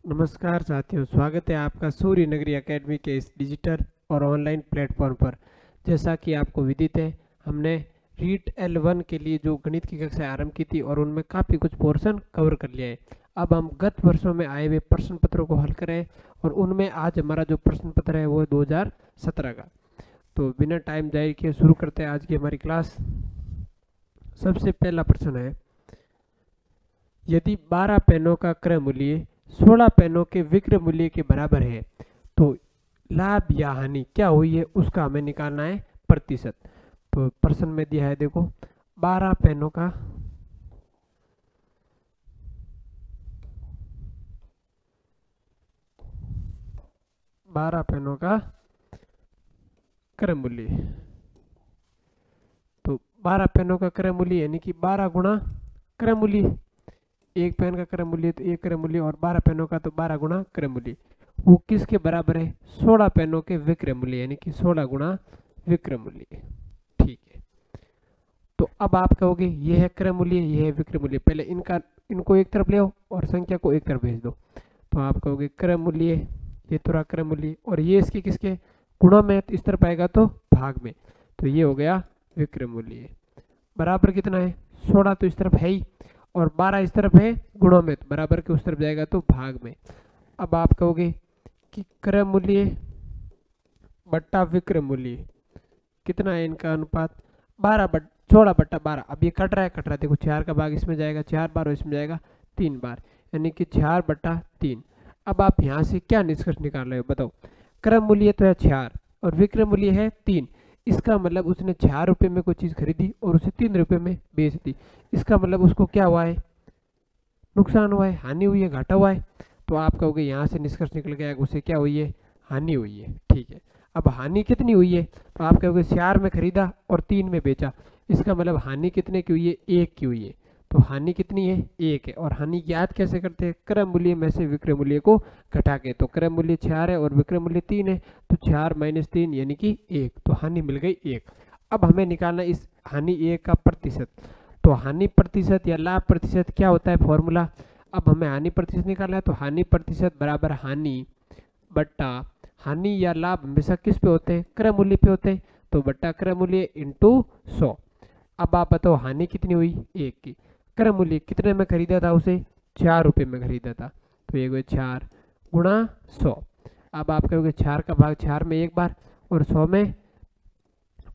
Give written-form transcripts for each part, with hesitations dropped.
नमस्कार साथियों, स्वागत है आपका सूर्य नगरी एकेडमी के इस डिजिटल और ऑनलाइन प्लेटफॉर्म पर। जैसा कि आपको विदित है, हमने रीट L1 के लिए जो गणित की कक्षा आरंभ की थी और उनमें काफ़ी कुछ पोर्शन कवर कर लिया है। अब हम गत वर्षों में आए हुए प्रश्न पत्रों को हल करें और उनमें आज हमारा जो प्रश्न पत्र है वो 2017 का। तो बिना टाइम जाए किए शुरू करते हैं आज की हमारी क्लास। सबसे पहला प्रश्न है, यदि 12 पेनों का क्रय मूल्य 16 पेनों के विक्रय मूल्य के बराबर है तो लाभ या हानि क्या हुई है उसका हमें निकालना है प्रतिशत। तो प्रश्न में दिया है, देखो 12 पेनों का क्रय मूल्य। तो 12 पेनों का क्रय मूल्य यानी कि 12 गुणा क्रय मूल्य। एक पेन का क्रय मूल्य तो एक क्रय मूल्य और 12 पेनों का तो 12 गुणा क्रय मूल्य। वो किसके बराबर है? 16 पेनों के विक्रय मूल्य यानी कि 16 गुणा विक्रय मूल्य। ठीक है, तो अब आप कहोगे ये है क्रय मूल्य, ये है विक्रय मूल्य, पहले इनको एक तरफ ले आओ और संख्या को एक तरफ भेज दो। तो आप कहोगे क्रय मूल्य, ये तो रहा क्रय मूल्य, और ये इसके किसके गुणा में, तो इस तरफ आएगा तो भाग में, तो ये हो गया विक्रय मूल्य। बराबर कितना है? 16 तो इस तरफ है ही और 12 इस तरफ है गुणों में, तो बराबर के उस तरफ जाएगा तो भाग में। अब आप कहोगे कि क्रय मूल्य बट्टा विक्रय मूल्य कितना है, इनका अनुपात 16/12। अब ये कट रहा है, देखो 4 का भाग इसमें जाएगा 4 बार और इसमें जाएगा 3 बार, यानी कि 4/3। अब आप यहाँ से क्या निष्कर्ष निकाल रहे हो बताओ? क्रय मूल्य तो है 4 और विक्रय मूल्य है 3। इसका मतलब उसने 4 रुपये में कोई चीज़ खरीदी और उसे 3 रुपये में बेच दी। इसका मतलब उसको क्या हुआ है? नुकसान हुआ है, हानि हुई है, घाटा हुआ है। तो आप कहोगे यहाँ से निष्कर्ष निकल गया, उसे क्या हुई है? हानि हुई है। ठीक है, अब हानि कितनी हुई है? तो आप कहोगे 4 में खरीदा और 3 में बेचा, इसका मतलब हानि कितने की हुई है? 1 की हुई है। तो हानि कितनी है? 1 है। और हानि ज्ञात कैसे करते हैं? क्रय मूल्य में से विक्रय मूल्य को घटा के। तो क्रय मूल्य 4 है और विक्रय मूल्य 3 है, तो 4 - 3 यानी कि 1, तो हानि मिल गई 1। अब हमें निकालना इस हानि 1 का प्रतिशत। तो हानि प्रतिशत या लाभ प्रतिशत क्या होता है फॉर्मूला? अब हमें हानि प्रतिशत निकालना है, तो हानि प्रतिशत बराबर हानि बट्टा, हानि या लाभ हमेशा किस पे होते हैं? क्रय मूल्य पे होते हैं, तो बट्टा क्रय मूल्य इंटू 100। अब आप बताओ हानि कितनी हुई? 1 की। क्रय मूल्य कितने में खरीदा था उसे? 4 रुपये में खरीदा था, तो ये हुए 4 गुणा 100। अब आप कहोगे 4 का भाग 4 में एक बार और 100 में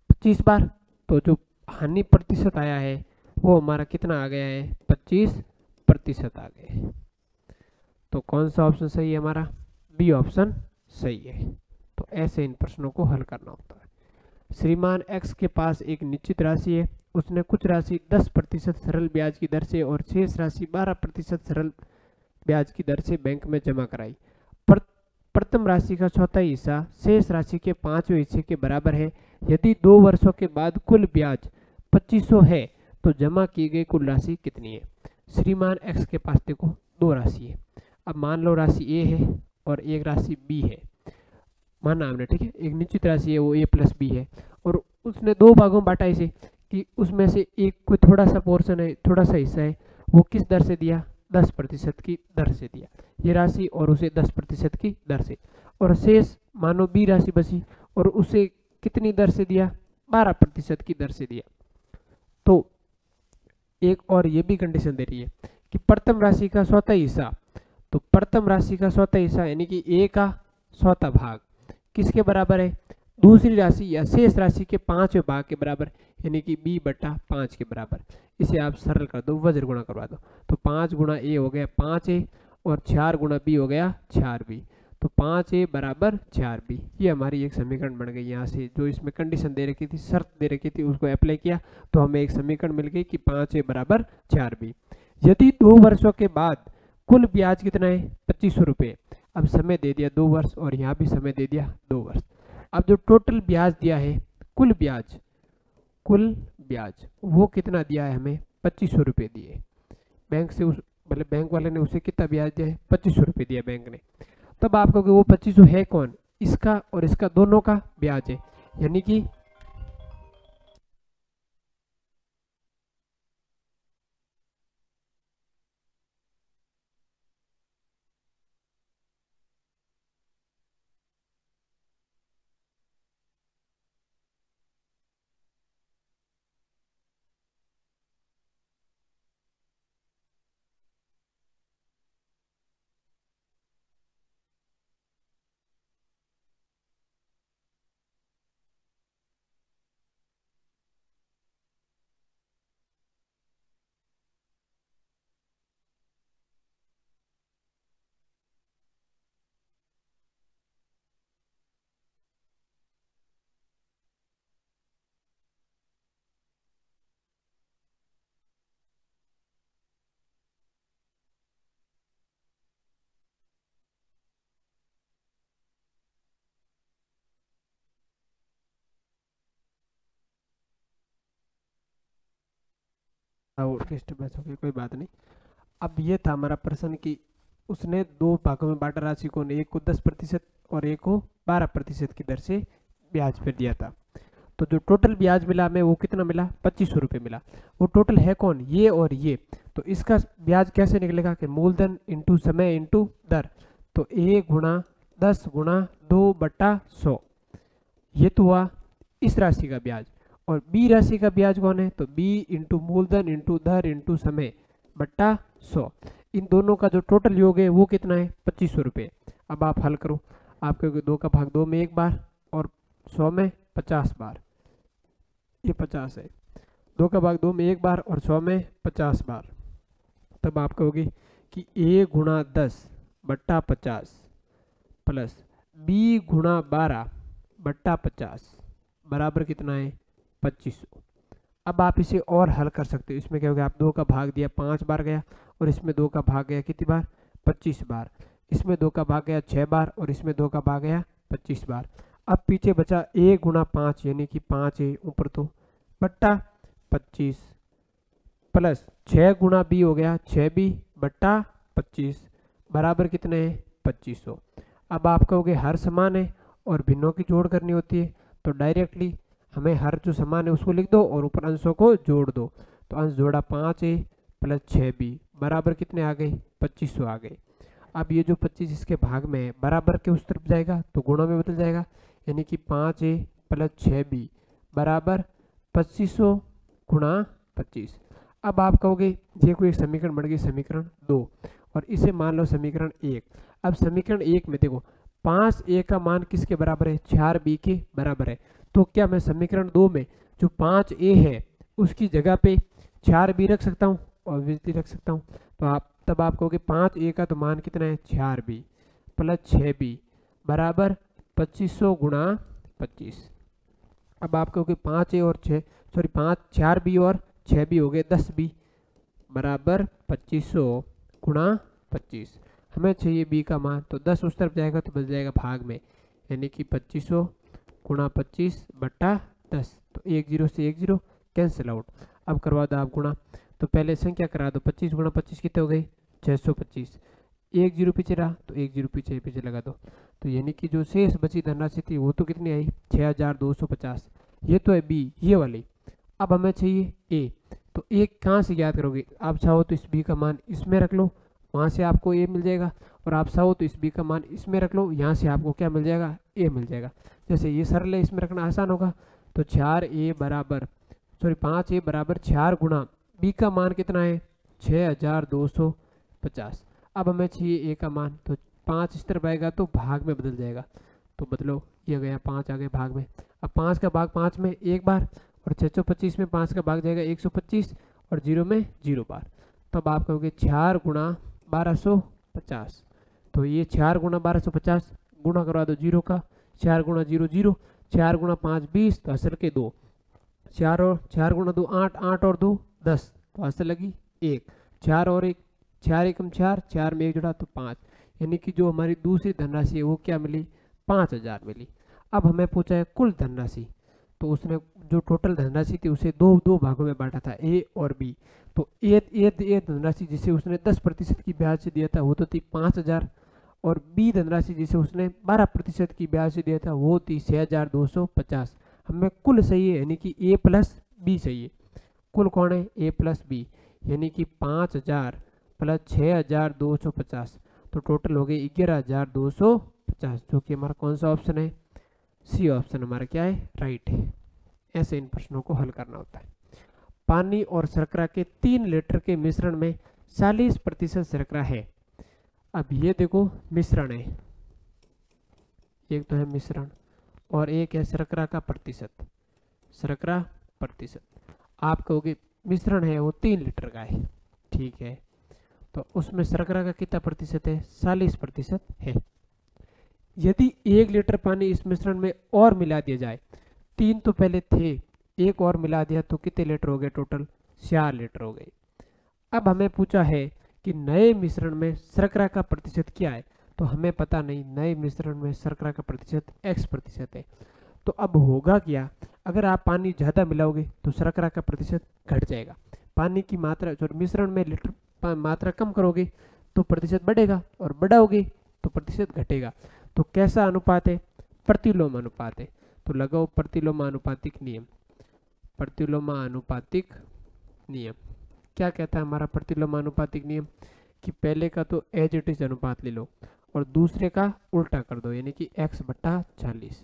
25 बार, तो जो हानि प्रतिशत आया है वो हमारा कितना आ गया है? 25% आ गए। तो कौन सा ऑप्शन सही है हमारा? बी ऑप्शन सही है। तो ऐसे इन प्रश्नों को हल करना होता है। श्रीमान एक्स के पास एक निश्चित राशि है, उसने कुछ राशि 10% सरल ब्याज की दर से और शेष राशि 12% सरल ब्याज की दर से बैंक में जमा कराई। प्रथम राशि का चौथाई हिस्सा शेष राशि के 5वें हिस्से के बराबर है। यदि 2 वर्षों के बाद कुल ब्याज 2500 है तो जमा की गई कुल राशि कितनी है? श्रीमान एक्स के पास देखो दो राशि है। अब मान लो राशि ए है और एक राशि बी है, माना हमने, ठीक है। एक निश्चित राशि है वो ए प्लस बी है और उसने दो भागों में बांटा इसे, कि उसमें से एक कोई थोड़ा सा पोर्शन है, थोड़ा सा हिस्सा है, वो किस दर से दिया? 10% की दर से दिया ये राशि, और उसे 10% की दर से। और शेष मानो बी राशि बची और उसे कितनी दर से दिया? 12% की दर से दिया। तो एक और ये भी कंडीशन दे रही है कि प्रथम राशि का स्वतः हिस्सा, तो प्रथम राशि का स्वतः हिस्सा यानी कि ए का स्वतः भाग किसके बराबर है? दूसरी राशि या शेष राशि के 5वें भाग के बराबर, यानी कि b/5 के बराबर। इसे आप सरल कर दो, वज्र गुणा करवा दो, तो 5 गुणा ए हो गया 5a और 4 गुणा बी हो गया 4b, तो 5a बराबर 4b। ये हमारी एक समीकरण बन गई। यहाँ से जो इसमें कंडीशन दे रखी थी, शर्त दे रखी थी, उसको अप्लाई किया तो हमें एक समीकरण मिल गई कि 5a बराबर 4b। यदि 2 वर्षों के बाद कुल ब्याज कितना है? 2500 रुपये। अब समय दे दिया 2 वर्ष और यहाँ भी समय दे दिया 2 वर्ष। अब जो टोटल ब्याज दिया है, कुल ब्याज वो कितना दिया है हमें? 2500 रुपये दिए बैंक से। उस मतलब बैंक वाले ने उसे कितना ब्याज दिया है? 2500 रुपये दिया बैंक ने। तब आप कहोगे वो 2500 है कौन? इसका और इसका दोनों का ब्याज है, यानी कि और डिस्टर्बेंस हो गई, कोई बात नहीं। अब ये था हमारा प्रश्न कि उसने दो भागों में बांटा राशि को, एक को 10% और एक को 12% की दर से ब्याज पर दिया था। तो जो टोटल ब्याज मिला हमें वो कितना मिला, 2500 रुपये मिला। वो टोटल है कौन, ये और ये। तो इसका ब्याज कैसे निकलेगा कि मूलधन इंटू समय इंटू दर। तो A गुणा 10 गुणा 2/100, ये तो हुआ इस राशि का ब्याज। और B राशि का ब्याज कौन है, तो B इंटू मूलधन इंटू दर इंटू समय बट्टा 100। इन दोनों का जो टोटल योग है वो कितना है, 2500 रुपये। अब आप हल करो, आप कहोगे 2 का भाग 2 में 1 बार और 100 में 50 बार, ये 50 है। 2 का भाग 2 में 1 बार और 100 में 50 बार। तब आप कहोगे कि A गुणा 10/50 प्लस B गुणा 12/50 बराबर कितना है, 2500। अब आप इसे और हल कर सकते हो। इसमें क्या हो गया, आप 2 का भाग दिया 5 बार गया और इसमें 2 का भाग गया कितनी बार, 25 बार। इसमें 2 का भाग गया 6 बार और इसमें 2 का भाग गया 25 बार। अब पीछे बचा A गुणा 5 यानी कि 5 है ऊपर तो बट्टा 25 प्लस 6 गुणा B हो गया 6B/25 बराबर कितने हैं, 2500। अब आप कहोगे हर समान है और भिन्नों की जोड़ करनी होती है, तो डायरेक्टली हमें हर जो समान है उसको लिख दो और ऊपर अंशों को जोड़ दो। तो अंश जोड़ा 5A प्लस 6B बराबर कितने आ गए, 2500 आ गए। अब ये जो 25 इसके भाग में है बराबर के उस तरफ जाएगा तो गुणा में बदल जाएगा, यानी कि 5A प्लस 6B बराबर 2500 गुणा 25। अब आप कहोगे ये कोई एक समीकरण बन गई, समीकरण 2, और इसे मान लो समीकरण 1। अब समीकरण 1 में देखो 5A का मान किसके बराबर है, 4B के बराबर है। तो क्या मैं समीकरण 2 में जो 5A है उसकी जगह पे 4B रख सकता हूँ, ऑब्वियसली रख सकता हूँ। तो आप तब आप कहोगे 5A का तो मान कितना है, 4B प्लस 6B बराबर 2500 गुणा 25। अब आप कहोगे 5A और 4B और 6B हो गए 10B बराबर 2500 गुणा 25। हमें चाहिए B का मान, तो 10 उस तरफ जाएगा तो बच जाएगा भाग में, यानी कि 2500 गुणा 25/10। तो 1 0 से 1 0 कैंसिल आउट। अब करवा दो आप गुणा, तो पहले संख्या करा दो, 25 गुणा 25 कितने हो गए, 625। 1 0 पीछे रहा तो 1 0 पीछे लगा दो। तो यानी कि जो शेष बची धनराशि थी वो तो कितनी आई, 6250। ये तो है B, ये वाली। अब हमें चाहिए A, तो A कहाँ से याद करोगे, आप चाहो तो इस B का मान इसमें रख लो, वहाँ से आपको A मिल जाएगा, और आप चाहो तो इस B का मान इसमें रख लो, यहाँ से आपको क्या मिल जाएगा, A मिल जाएगा। जैसे ये सरल है, इसमें रखना आसान होगा। तो 5A बराबर 4 गुणा B का मान कितना है, 6250। अब हमें चाहिए A का मान, तो 5 इस तरफ आएगा तो भाग में बदल जाएगा, तो बदलो, ये गया 5 आ गए भाग में। अब 5 का भाग 5 में 1 बार और 625 में 5 का भाग जाएगा 125 और 0 में 0 बार। तब आप कहोगे 4 गुणा 1250। तो ये 4 गुणा 1250 गुणा करवा दो 0 का, 4 गुणा 0 0, 4 गुणा 5 20, तो असल के 2, 4 गुणा 2 8, 8 और 2 10, तो असल लगी 1, 4 और 1, 4 एकम 4, 4 में 1 जुड़ा तो 5, यानी कि जो हमारी दूसरी धनराशि है वो क्या मिली, 5000 मिली। अब हमें पूछा है कुल धनराशि, तो उसने जो टोटल धनराशि थी उसे दो भागों में बांटा था, A और B। तो ए धनराशि जिसे उसने 10% की ब्याज से दिया था वो तो थी 5000, और B धनराशि जिसे उसने 12% की ब्याज से दिया था वो थी 6250। हमें कुल सही है, यानी कि A प्लस B सही है। कुल कौन है, A प्लस B, यानी कि 5000 प्लस 6250, तो टोटल हो गए 11250, जो कि हमारा कौन सा ऑप्शन है, C ऑप्शन हमारा क्या है, राइट है। ऐसे इन प्रश्नों को हल करना होता है। पानी और शर्करा के 3 लीटर के मिश्रण में 40% शर्करा है। अब ये देखो मिश्रण है, एक तो है मिश्रण और एक है शर्करा का प्रतिशत, शर्करा प्रतिशत। आप कहोगे मिश्रण है वो 3 लीटर का है, ठीक है, तो उसमें शर्करा का कितना प्रतिशत है, 40% है। यदि 1 लीटर पानी इस मिश्रण में और मिला दिया जाए, 3 तो पहले थे, 1 और मिला दिया तो कितने लीटर हो गए, टोटल 4 लीटर हो गए। अब हमें पूछा है कि नए मिश्रण में शर्करा का प्रतिशत क्या है, तो हमें पता नहीं, नए मिश्रण में शर्करा का प्रतिशत X% है। तो अब होगा क्या, अगर आप पानी ज़्यादा मिलाओगे तो शर्करा का प्रतिशत घट जाएगा, पानी की मात्रा जो मिश्रण में लीटर मात्रा कम करोगे तो प्रतिशत बढ़ेगा और बढ़ाओगे तो प्रतिशत घटेगा। तो कैसा अनुपात है? प्रतिलोम अनुपात है। तो लगाओ प्रतिलोमानुपातिक नियम। प्रतिलोमानुपातिक नियम क्या कहता है हमारा प्रतिलोमानुपातिक नियम? कि पहले का तो एज इट इज अनुपात ले लो और दूसरे का उल्टा कर दो, यानी कि x/40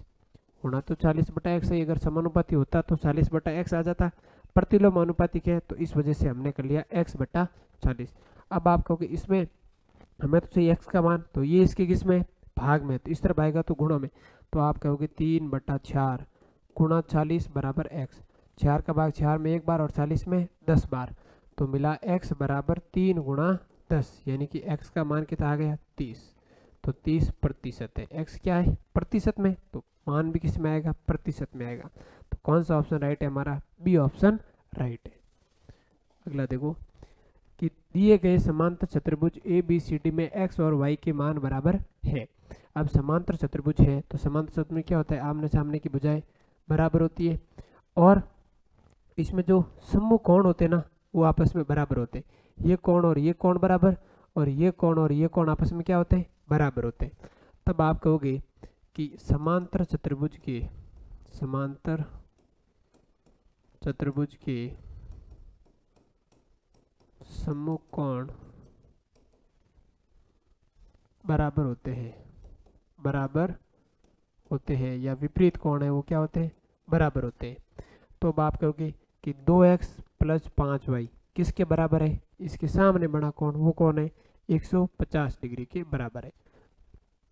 होना तो 40/x है। अगर समानुपाती होता तो 40/x आ जाता। प्रतिलोमानुपातिक है तो इस वजह से हमने कर लिया x/40। अब आप कहोगे इसमें हमें तो चाहिए x का मान, तो ये इसके किस में? भाग में। तो इस तरफ आएगा तो गुणा में। तो आप कहोगे 3/4 गुणा 40 बराबर x। 4 का भाग 4 में 1 बार और 40 में 10 बार, तो मिला x बराबर 3 गुणा 10, यानी कि x का मान कितना आ गया? 30। तो 30% है। x क्या है? प्रतिशत में, तो मान भी किस में आएगा? प्रतिशत में आएगा। तो कौन सा ऑप्शन राइट है हमारा? बी ऑप्शन राइट है। अगला देखो कि दिए गए समांतर चतुर्भुज ABCD में x और y के मान बराबर है। अब समांतर चतुर्भुज है तो समांतर चतुर्भुज में क्या होता है? आमने सामने की भुजाएं बराबर होती है और इसमें जो सम्मुख कोण होते हैं ना वो आपस में बराबर होते हैं। ये कोण और ये कोण बराबर, और ये कोण और ये कोण आपस में क्या होते हैं? बराबर होते हैं। तब आप कहोगे कि समांतर चतुर्भुज के सम्मुख कोण बराबर होते हैं या विपरीत कोण है वो क्या होते हैं? बराबर होते हैं। तो अब आप कहोगे कि 2x + 5y किसके बराबर है? इसके सामने बड़ा कोण, वो कौन है? 150 डिग्री के बराबर है।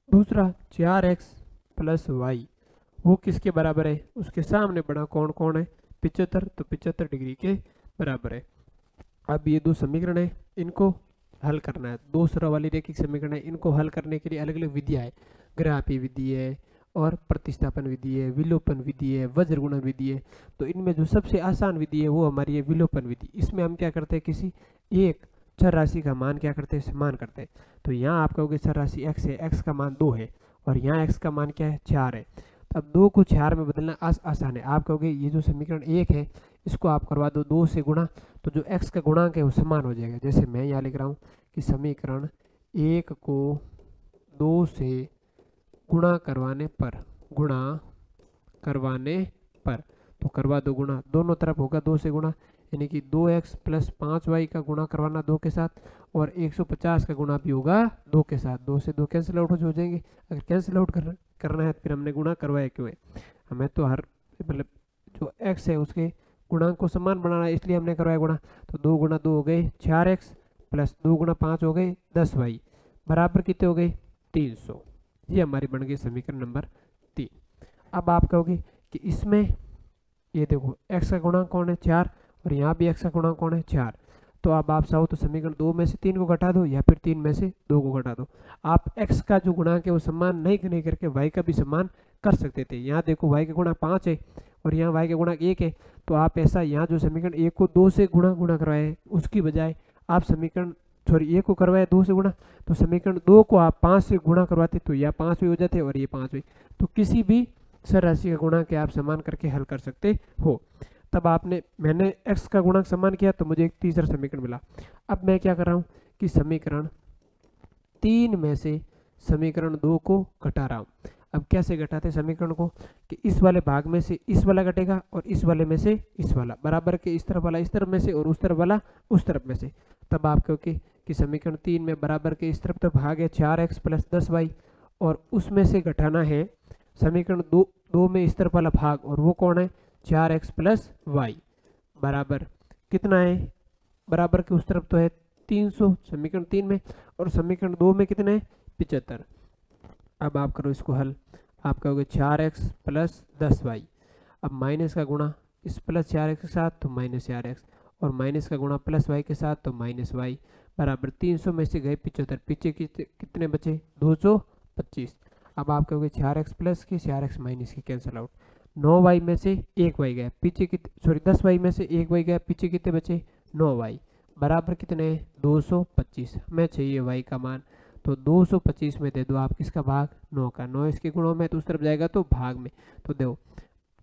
दूसरा 4x + y वो किसके बराबर है? उसके सामने बड़ा कोण कौन है? 75, तो 75 डिग्री के बराबर है। अब ये दो समीकरण है, इनको हल करना है। दो सरल वाली रेखिक समीकरण है, इनको हल करने के लिए अलग अलग विधियां है। ग्राफी विधि है और प्रतिस्थापन विधि है, विलोपन विधि है, वज्र गुणन विधि है। तो इनमें जो सबसे आसान विधि है वो हमारी है विलोपन विधि। इसमें हम क्या करते हैं? किसी एक चर राशि का मान क्या करते हैं? समान करते हैं। तो यहाँ आप कहोगे चर राशि x है, x का मान 2 है और यहाँ x का मान क्या है? 4 है। अब 2 को 4 में बदलना आसान है। आप कहोगे ये जो समीकरण 1 है इसको आप करवा दो 2 से गुणा, तो जो x का गुणांक है वो समान हो जाएगा। जैसे मैं यहाँ लिख रहा हूँ कि समीकरण 1 को 2 से गुणा करवाने पर तो करवा दो गुणा, दोनों तरफ होगा 2 से गुणा, यानी कि 2x + 5y का गुणा करवाना 2 के साथ और 150 का गुणा भी होगा 2 के साथ। 2 से 2 कैंसिल आउट हो जाएंगे। अगर कैंसिल आउट करना है तो फिर हमने गुणा करवाया क्यों है? हमें तो हर मतलब जो x है उसके गुणांक को समान बनाना है, इसलिए हमने करवाया गुणा। तो 2 गुणा 2 हो गए 4x + 2 गुणा 5 हो गए 10y बराबर कितने हो गए? 300। ये हमारी बन गई समीकरण नंबर 3। अब आप कहोगे कि इसमें ये देखो x का गुणांक कौन है? 4 और यहाँ भी x का गुणांक कौन है? 4। तो अब आप चाहो तो समीकरण 2 में से 3 को घटा दो या फिर 3 में से 2 को घटा दो। आप x का जो गुणांक है वो समान नहीं करके y का भी समान कर सकते थे। यहाँ देखो y का गुणांक 5 है और यहाँ y का गुणांक 1 है, तो आप ऐसा यहाँ जो समीकरण 1 को 2 से गुणा करवाए उसकी बजाय आप समीकरण 1 को करवाए 2 से गुणा, तो समीकरण 2 को आप 5 से गुणा करवाते तो यह 5 हो जाते और ये 5 हुई। तो किसी भी सर राशि का गुणांक आप समान करके हल कर सकते हो। तब मैंने x का गुणांक समान किया तो मुझे एक तीसरा समीकरण मिला। अब मैं क्या कर रहा हूँ कि समीकरण 3 में से समीकरण 2 को घटा रहा हूँ। अब कैसे घटाते समीकरण को? कि इस वाले भाग में से इस वाला घटेगा और इस वाले में से इस वाला, बराबर के इस तरफ वाला इस तरफ में से और उस तरफ वाला उस तरफ में से। तब आप कहोगे कि समीकरण 3 में बराबर के इस तरफ तो भाग है 4x + 10y और उसमें से घटाना है समीकरण 2 में इस तरफ वाला भाग, और वो कौन है? 4x + y बराबर कितना है? बराबर के उस तरफ तो है 300 समीकरण 3 में, और समीकरण 2 में कितने है? 75। अब आप करो इसको हल। आप कहोगे 4x + 10y, अब माइनस का गुणा इस +4x के साथ तो -4x और माइनस का गुणा +y के साथ तो -y बराबर 300 में से गए 75, पीछे कितने बचे? 225। अब आप कहोगे 4x प्लस की 4x माइनस की कैंसिल आउट, 9y में से 1y गया पीछे 10y में से 1y गया पीछे कितने बचे? 9y बराबर कितने? 225। हमें चाहिए y का मान, तो 225 में दे दो आप किसका भाग? 9 का। 9 इसके गुणों में तो उस तरफ जाएगा तो भाग में, तो दो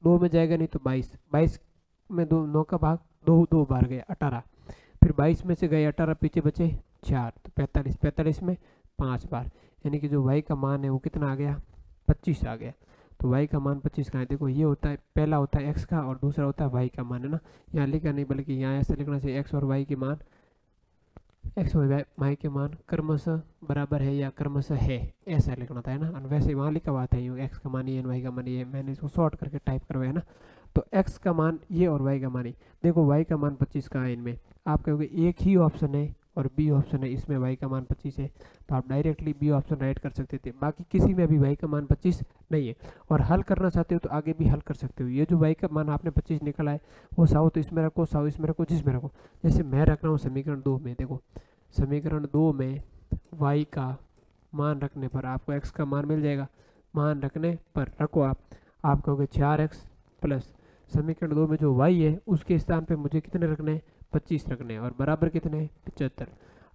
2 में जाएगा नहीं तो 22 में 9 का भाग 2 बार गया 18। फिर 22 में से गए 18, पीछे बचे 4, तो 45, 45 में 5 बार, यानी कि जो y का मान है वो कितना आ गया, 25 आ गया। तो y का मान 25 का है। देखो ये होता है, पहला होता है x का और दूसरा होता है y का मान, है ना। यहाँ लिखा नहीं, बल्कि यहाँ ऐसे लिखना चाहिए x और y के मान, x और y के मान क्रमशः बराबर है या क्रमशः है, ऐसा लिखना था, है ना। और वैसे वहाँ लिखा हुआ था ये x का मान ये, y का मान ये, मैंने इसको शॉर्ट करके टाइप करवाया ना। तो x का मान ये और y का मान ये। देखो y का मान 25 का है इनमें, आप कहोगे एक ही ऑप्शन है और बी ऑप्शन है, इसमें y का मान 25 है, तो आप डायरेक्टली बी ऑप्शन राइट कर सकते थे। बाकी किसी में भी y का मान 25 नहीं है। और हल करना चाहते हो तो आगे भी हल कर सकते हो। ये जो y का मान आपने 25 निकला है, वो साउ तो इसमें रखो, साउ इसमें रखो, जिसमें रखो। जैसे मैं रख रहा हूँ समीकरण 2 में, देखो समीकरण 2 में y का मान रखने पर आपको x का मान मिल जाएगा। मान रखने पर रखो आप कहोगे 4x प्लस समीकरण 2 में जो y है उसके स्थान पे मुझे कितने रखने हैं, 25 रखने हैं, और बराबर कितने हैं, 75।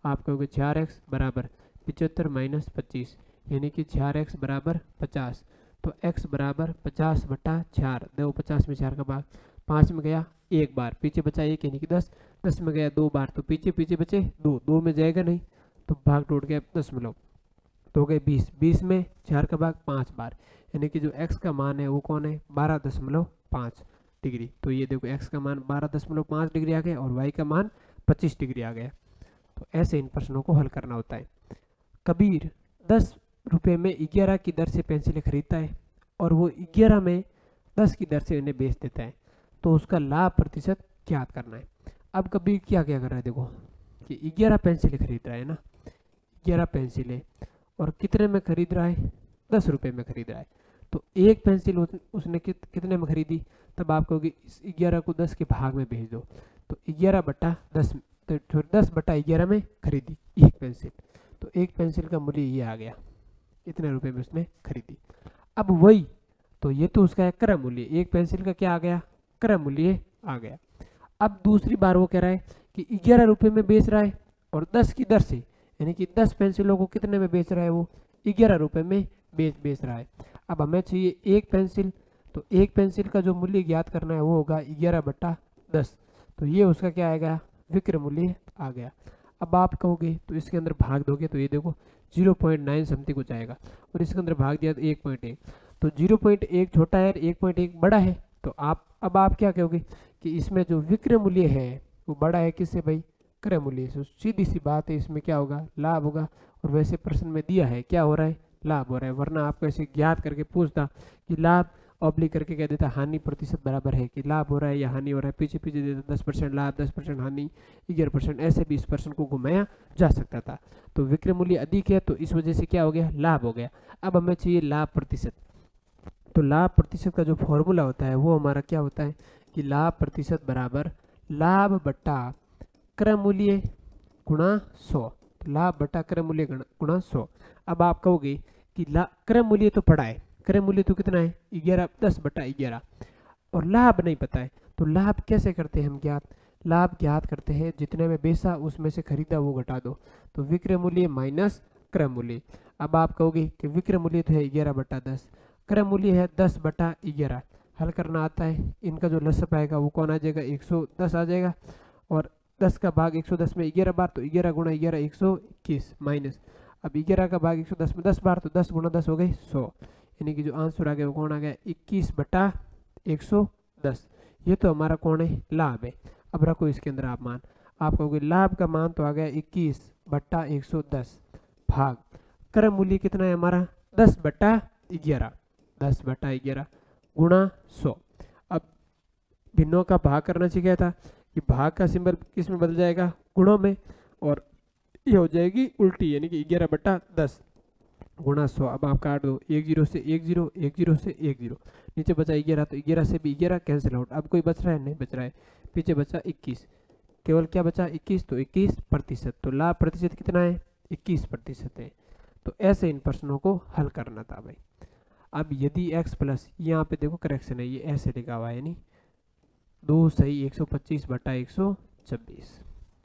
आप कहोगे 4x बराबर 75 माइनस 25, यानी कि 4x बराबर 50। तो x बराबर 50 बटा 4, देखो 50 में 4 का भाग, 5 में गया 1 बार, पीछे बचा 1 यानी कि 10, 10 में गया 2 बार, तो पीछे बचे 2, 2 में जाएगा नहीं, तो भाग टूट गया 10 तो हो गए 20, 20 में 4 का भाग 5 बार, यानी कि जो x का मान है वो कौन है, 12.5 डिग्री। तो ये देखो x का मान 12.5 डिग्री आ गया और y का मान 25 डिग्री आ गया। तो ऐसे इन प्रश्नों को हल करना होता है। कबीर 10 रुपये में 11 की दर से पेंसिलें खरीदता है और वो 11 में 10 की दर से उन्हें बेच देता है, तो उसका लाभ प्रतिशत ज्ञात करना है। अब कबीर क्या क्या कर रहा है, देखो कि 11 पेंसिलें खरीद रहा है ना, 11 पेंसिलें, और कितने में खरीद रहा है, 10 रुपये में खरीद रहा है। तो एक पेंसिल उसने कितने में खरीदी, तब आप कहोगे इस 11 को 10 के भाग में भेज दो, तो 11 बटा 10, तो 10 बटा 11 में खरीदी एक पेंसिल, तो एक पेंसिल का मूल्य ये आ गया, इतने रुपए में उसने खरीदी। अब वही, तो ये तो उसका है क्रय मूल्य, एक पेंसिल का क्या आ गया, क्रय मूल्य आ गया। अब दूसरी बार वो कह रहा है कि 11 रुपये में बेच रहा है और 10 की दर से, यानी कि 10 पेंसिलों को कितने में बेच रहा है, वो 11 रुपये में बेच रहा है। अब हमें चाहिए एक पेंसिल, तो एक पेंसिल का जो मूल्य ज्ञात करना है वो होगा 11 बटा 10, तो ये उसका क्या आएगा, विक्रय मूल्य आ गया। अब आप कहोगे तो इसके अंदर भाग दोगे तो ये देखो 0.9 समथिंग कुछ आएगा, और इसके अंदर भाग दिया तो 1.1, तो 0.1 छोटा है और 1.1 बड़ा है। तो अब आप क्या कहोगे कि इसमें जो विक्रय मूल्य है वो बड़ा है किससे भाई, क्रय मूल्य से। सीधी सी बात है, इसमें क्या होगा, लाभ होगा। और वैसे प्रश्न में दिया है क्या हो रहा है, लाभ हो रहा है, वरना आपको ऐसे ज्ञात करके पूछता कि लाभ ऑब्लिक करके कह देता हानि प्रतिशत बराबर है कि लाभ हो रहा है या हानि हो रहा है, पीछे देता 10% लाभ 10% हानि 11%, ऐसे भी इस प्रश्न को घुमाया जा सकता था। तो विक्रय मूल्य अधिक है तो इस वजह से क्या हो गया, लाभ हो गया। अब हमें चाहिए लाभ प्रतिशत, तो लाभ प्रतिशत का जो फॉर्मूला होता है वो हमारा क्या होता है कि लाभ प्रतिशत बराबर लाभ बटा क्रय मूल्य गुणा 100, तो लाभ बटा क्रय मूल्य गुणा 100। अब आप कहोगे कि क्रय मूल्य तो पड़ा है, क्रय मूल्य तो कितना है 11, 10 बटा 11, और लाभ नहीं पता है, तो लाभ कैसे करते हैं हम ज्ञात, लाभ ज्ञात करते हैं जितने में बेचा उसमें से खरीदा वो घटा दो, तो विक्रय मूल्य माइनस क्रय मूल्य। अब आप कहोगे कि विक्रय मूल्य तो है 11 बटा 10, क्रय मूल्य है 10 बटा 11, हल करना आता है, इनका जो लसअप आएगा वो कौन आ जाएगा, 110 आ जाएगा, और 10 का भाग 110 में 11 बार, तो 11 गुणा 11 121 माइनस, अब 11 का भाग 110 में 10 बार, तो 10 गुणा 10 हो गए 100, यानी कि जो आंसर आ गया वो कौन आ गया, 21 बटा 110। ये तो हमारा कौन है, लाभ है। अब रखो इसके अंदर आप मान, आप कहोगे लाभ का मान तो आ गया 21 बटा 110 भाग क्रय मूल्य कितना है हमारा 10 बटा 11, 10 बटा 11 गुणा 100। अब भिन्नों का भाग करना चाहिए था कि भाग का सिंबल किस में बदल जाएगा, गुणों में, और ये हो जाएगी उल्टी, यानी कि 11 बटा 10 गुणा 100। अब आप काट दो, 1 0 से 1 0, 1 0 से 1 0, नीचे बचा 11, तो 11 से भी 11 कैंसिल आउट। अब कोई बच रहा है, नहीं बच रहा है, पीछे बचा 21, केवल क्या बचा 21, तो 21%, तो लाभ प्रतिशत कितना है 21% है। तो ऐसे इन प्रश्नों को हल करना था भाई। अब यदि x प्लस, यहाँ पे देखो करेक्शन है, ये ऐसे लिखा हुआ है, यानी 2 सही 125 बटा 126,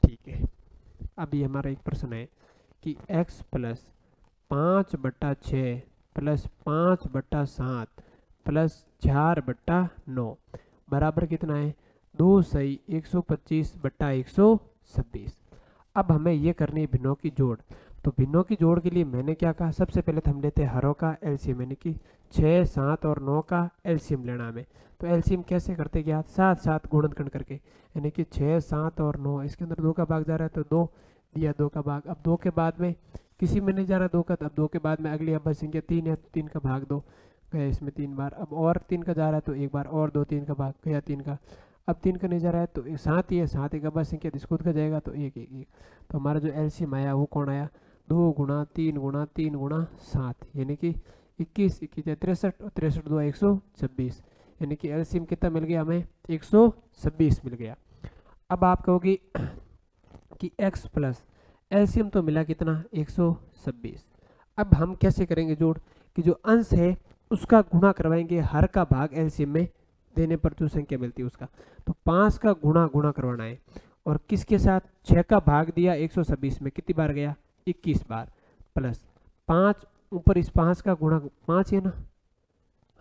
ठीक है। अब ये हमारा एक प्रश्न है कि x प्लस 5 बटा 6 प्लस 5 बटा 7 प्लस 4 बटा 9 बराबर कितना है, 2 सही 125 बटा 126। अब हमें ये करनी है भिन्नों की जोड़। तो भिन्नों की जोड़ के लिए मैंने क्या कहा, सबसे पहले तो हम लेते हैं हरों का एलसीएम, यानी कि 6, 7 और 9 का एलसीएम लेना हमें। तो एलसीएम कैसे करते क्या, 7 7 गुणनखंड करके, यानी कि 6, 7 और 9, इसके अंदर 2 का भाग जा रहा है तो 2 दिया 2 का भाग। अब 2 के बाद में किसी में नहीं जा रहा 2 का, अब 2 के बाद में अगली अभ्य संख्या 3 है तो 3 का भाग 2 गया इसमें 3 बार। अब और 3 का जा रहा है तो एक बार और 2, 3 का भाग गया 3 का। अब 3 का नहीं जा रहा है तो 7 ही है, 7 एक अभ्य संख्या तो इसको का जाएगा तो 1 1 1। तो हमारा जो एलसीएम आया वो कौन आया, 2 गुणा 3 गुणा 3 गुणा 7, यानी कि 21 21 63 और 63 2 126, यानी कि एलसीएम कितना मिल गया हमें, 126 मिल गया। अब आप कहोगे कि x प्लस एलसीएम तो मिला कितना 126। अब हम कैसे करेंगे जोड़, कि जो अंश है उसका गुणा करवाएंगे हर का भाग एलसीएम में देने पर जो संख्या मिलती है उसका। तो 5 का गुणा गुणा करवाना है, और किसके साथ, 6 का भाग दिया 126 में कितनी बार गया 21 बार, प्लस 5 ऊपर इस 5 का गुणा 5 है ना,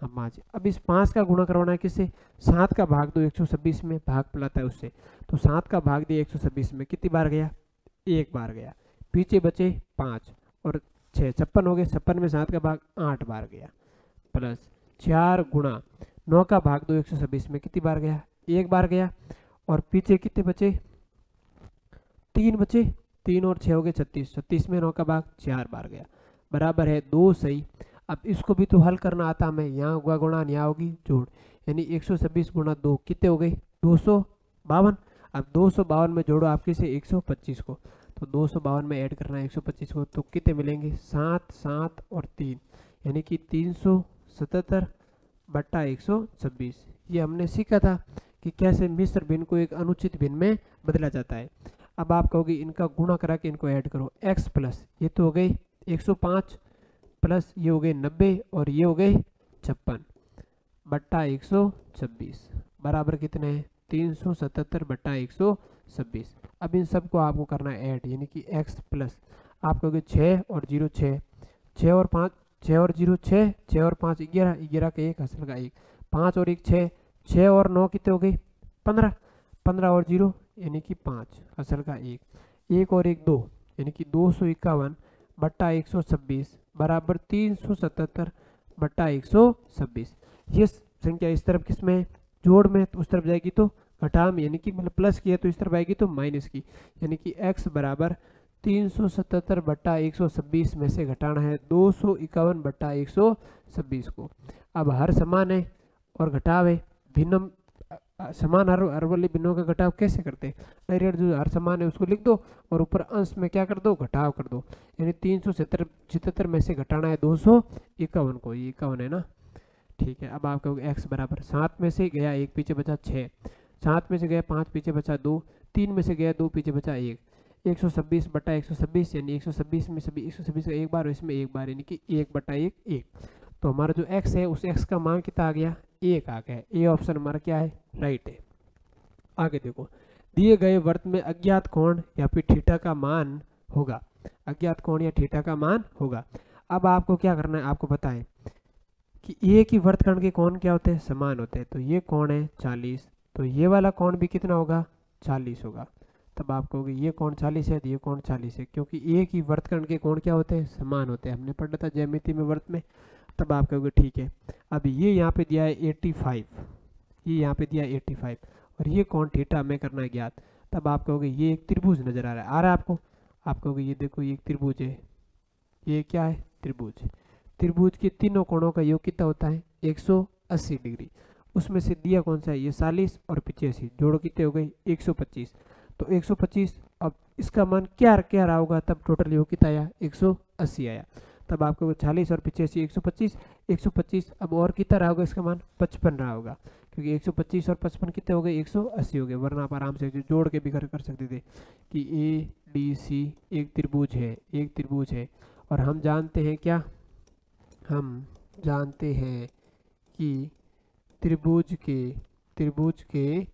हाँ 5। अब इस 5 का गुणा करवाना है किससे, 7 का भाग दो 126 में, भाग बुलाता है उससे। तो 7 का भाग दिया 126 में कितनी बार गया, 1 बार गया। पीछे बचे 5 और 6 56 हो गए, 56 में 7 का भाग 8 बार गया, प्लस 4 गुणा 9 का भाग दो 126 में कितनी बार गया, 1 बार गया। और पीछे कितने बचे, 3 बचे, 3 और 6 हो गए 36, 36 में 9 का भाग 4 बार गया, बराबर है 2 सही। अब इसको भी तो हल करना आता हमें, यहाँ होगा गुणा यहाँ होगी जोड़, यानी 126 गुणा 2 कितने हो गए 252। अब 252 में जोड़ो आपके से 125 को, तो 252 में ऐड करना है 125 को, तो कितने मिलेंगे 7 7 और 3, यानी कि 377 बट्टा 126। ये हमने सीखा था कि कैसे मिश्र भिन्न को एक अनुचित भिन्न में बदला जाता है। अब आप कहोगे इनका गुणा करा के इनको ऐड करो, x प्लस ये तो हो गए 105 प्लस ये हो गए 90 और ये हो गए 56 बट्टा 126 बराबर कितने हैं 377 बट्टा 126। अब इन सबको आपको करना है ऐड, यानी कि x प्लस आप कहोगे 6 और 0 6, 6 और 5 6 और 0 6, 6 और 5 11, 11 का 1 हासिल का 1, 5 और 1 6, 6 और 9 कितने हो गए 15, 15 और 0 यानी कि 5 हासिल का 1, 1 और 1 2, यानी कि 251 बट्टा 126 बराबर 377 बट्टा 126। ये संख्या इस तरफ किस में जोड़ में, तो उस तरफ जाएगी तो घटा में, यानी कि मतलब प्लस की है तो इस तरफ आएगी तो माइनस की, यानी कि x बराबर 377 बट्टा 126 में से घटाना है 251 बट्टा 126 को। अब हर समान है और घटाव है, भिन्न समान हर वाले भिन्नों का घटाव कैसे करते हैं, डायरेक्ट जो हर समान है उसको लिख दो और ऊपर अंश में क्या कर दो घटाव कर दो, यानी 377 में से घटाना है 251 को, ये 51 है ना, ठीक है। अब आप कहोगे x बराबर 7 में से गया 1 पीछे बचा 6, 7 में से गया 5 पीछे बचा 2, 3 में से गया 2 पीछे बचा 1, 126 बट्टा 126 यानी 126 में सभी 126 का एक बार और इसमें एक बार, यानी कि 1 बट्टा 1 1। तो हमारा जो x है उस x का मान कितना आ गया 1 आ गया, ए ऑप्शन हमारा क्या है राइट है। आगे देखो, दिए गए वृत्त में अज्ञात कोण या फिर थीटा का मान होगा, अज्ञात कोण या थीटा का मान होगा। अब आपको क्या करना है, आपको पता है कि एक ही वृत्तखंड के कोण क्या होते हैं समान होते हैं, तो ये कोण है 40, तो ये वाला कोण भी कितना होगा 40 होगा। तब आप कहोगे ये कोण 40 है तो ये कोण 40 है, क्योंकि एक ही वृत्तखंड के कोण क्या होते हैं समान होते हैं, हमने पढ़ा था ज्यामिति में वृत्त में। तब आप कहोगे ठीक है, अब ये यहाँ पे दिया है 85, ये यहाँ पे दिया है 85 और ये कोण थीटा हमें करना है ज्ञात। तब आप कहोगे ये एक त्रिभुज नजर आ रहा है, आ रहा है आपको, आप कहोगे ये देखो ये एक त्रिभुज है, ये क्या है त्रिभुज, त्रिभुज के तीनों कोणों का योग कितना होता है 180 डिग्री, उसमें से दिया कौन सा है ये 40 और 85, जोड़ो कितने हो गए 125, तो 125। अब इसका मान क्या क्या रहा होगा, तब टोटल योग कितना आया 180 आया। तब आपको 40 और 85 125, 125 अब और कितना रहा होगा इसका मान 55 रहा होगा, क्योंकि 125 और 55 कितने हो गए 180 हो गए, वरना आप आराम से जोड़ के भी कर सकते थे कि ADC एक त्रिभुज है और हम जानते हैं क्या, हम जानते हैं कि त्रिभुज के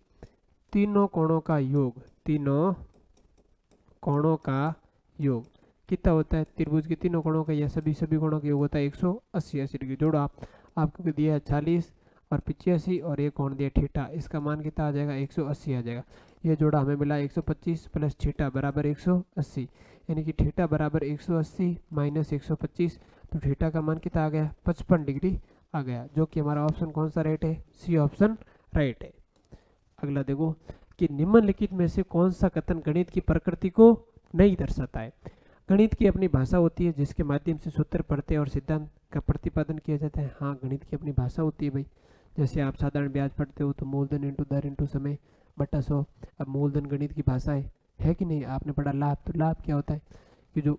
तीनों कोणों का योग, तीनों कोणों का योग कितना होता है, त्रिभुज के तीनों कोणों का या सभी कोणों का योग होता है 180 डिग्री। जोड़ो आपको दिया है 40 और 85 और एक कोण दिया थीटा, इसका मान कितना आ जाएगा 180 आ जाएगा। ये जोड़ा हमें मिला 125 प्लस थीटा बराबर 180, यानी कि थीटा बराबर 180 माइनस 125, तो थीटा का मान कितना आ गया 55 डिग्री आ गया, जो कि हमारा ऑप्शन कौन सा राइट है, सी ऑप्शन राइट है। अगला देखो कि निम्नलिखित में से कौन सा कथन गणित की प्रकृति को नहीं दर्शाता है। गणित की अपनी भाषा होती है जिसके माध्यम से सूत्र पढ़ते और सिद्धांत का प्रतिपादन किया जाता है। हाँ, गणित की अपनी भाषा होती है भाई, जैसे आप साधारण ब्याज पढ़ते हो तो मूलधन इंटू दर इंटू समय बटा 100। अब मूलधन गणित की भाषा है कि नहीं। आपने पढ़ा लाभ, तो लाभ क्या होता है कि जो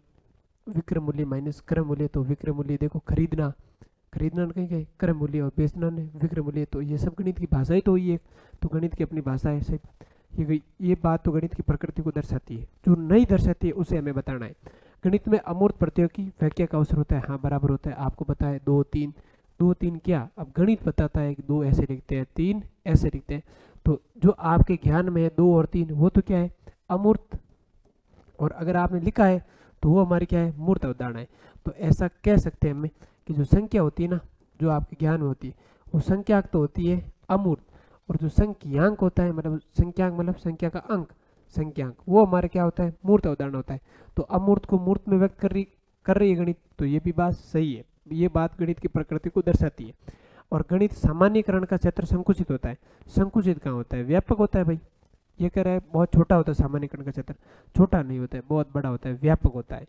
विक्रय मूल्य माइनस क्रय मूल्य, तो विक्रय मूल्य देखो खरीदना कहीं कहीं क्रय मूल्य और बेचना ने विक्रय मूल्य, तो ये सब गणित की भाषा ही तो हुई है। तो गणित की अपनी भाषा है सिर्फ ये बात तो गणित की प्रकृति को दर्शाती है। जो नहीं दर्शाती है उसे हमें बताना है। गणित में अमूर्त प्रत्ययों की व्याख्या का अवसर होता है। हाँ, बराबर होता है। आपको पता है 2 3 क्या, अब गणित बताता है कि 2 ऐसे लिखते हैं 3 ऐसे लिखते हैं, तो जो आपके ज्ञान में है 2 और 3 वो तो क्या है अमूर्त, और अगर आपने लिखा है तो वो हमारी क्या है मूर्त अवधारणा है। तो ऐसा कह सकते हैं हमें कि जो संख्या होती है ना, जो आपके ज्ञान में होती है वो संख्याक तो होती है अमूर्त, और जो संख्यांक होता है मतलब संख्यांक मतलब संख्या का अंक संख्यांक, वो हमारे क्या होता है मूर्त अवधारणा होता है। तो अमूर्त को मूर्त में व्यक्त कर रही है गणित, तो ये भी बात सही है। ये बात गणित की प्रकृति को दर्शाती है। और गणित सामान्यकरण का क्षेत्र संकुचित होता है। संकुचित कहाँ होता है, व्यापक होता है भाई। ये कह रहा है बहुत छोटा होता है सामान्यकरण का क्षेत्र, छोटा नहीं होता है, बहुत बड़ा होता है, व्यापक होता है।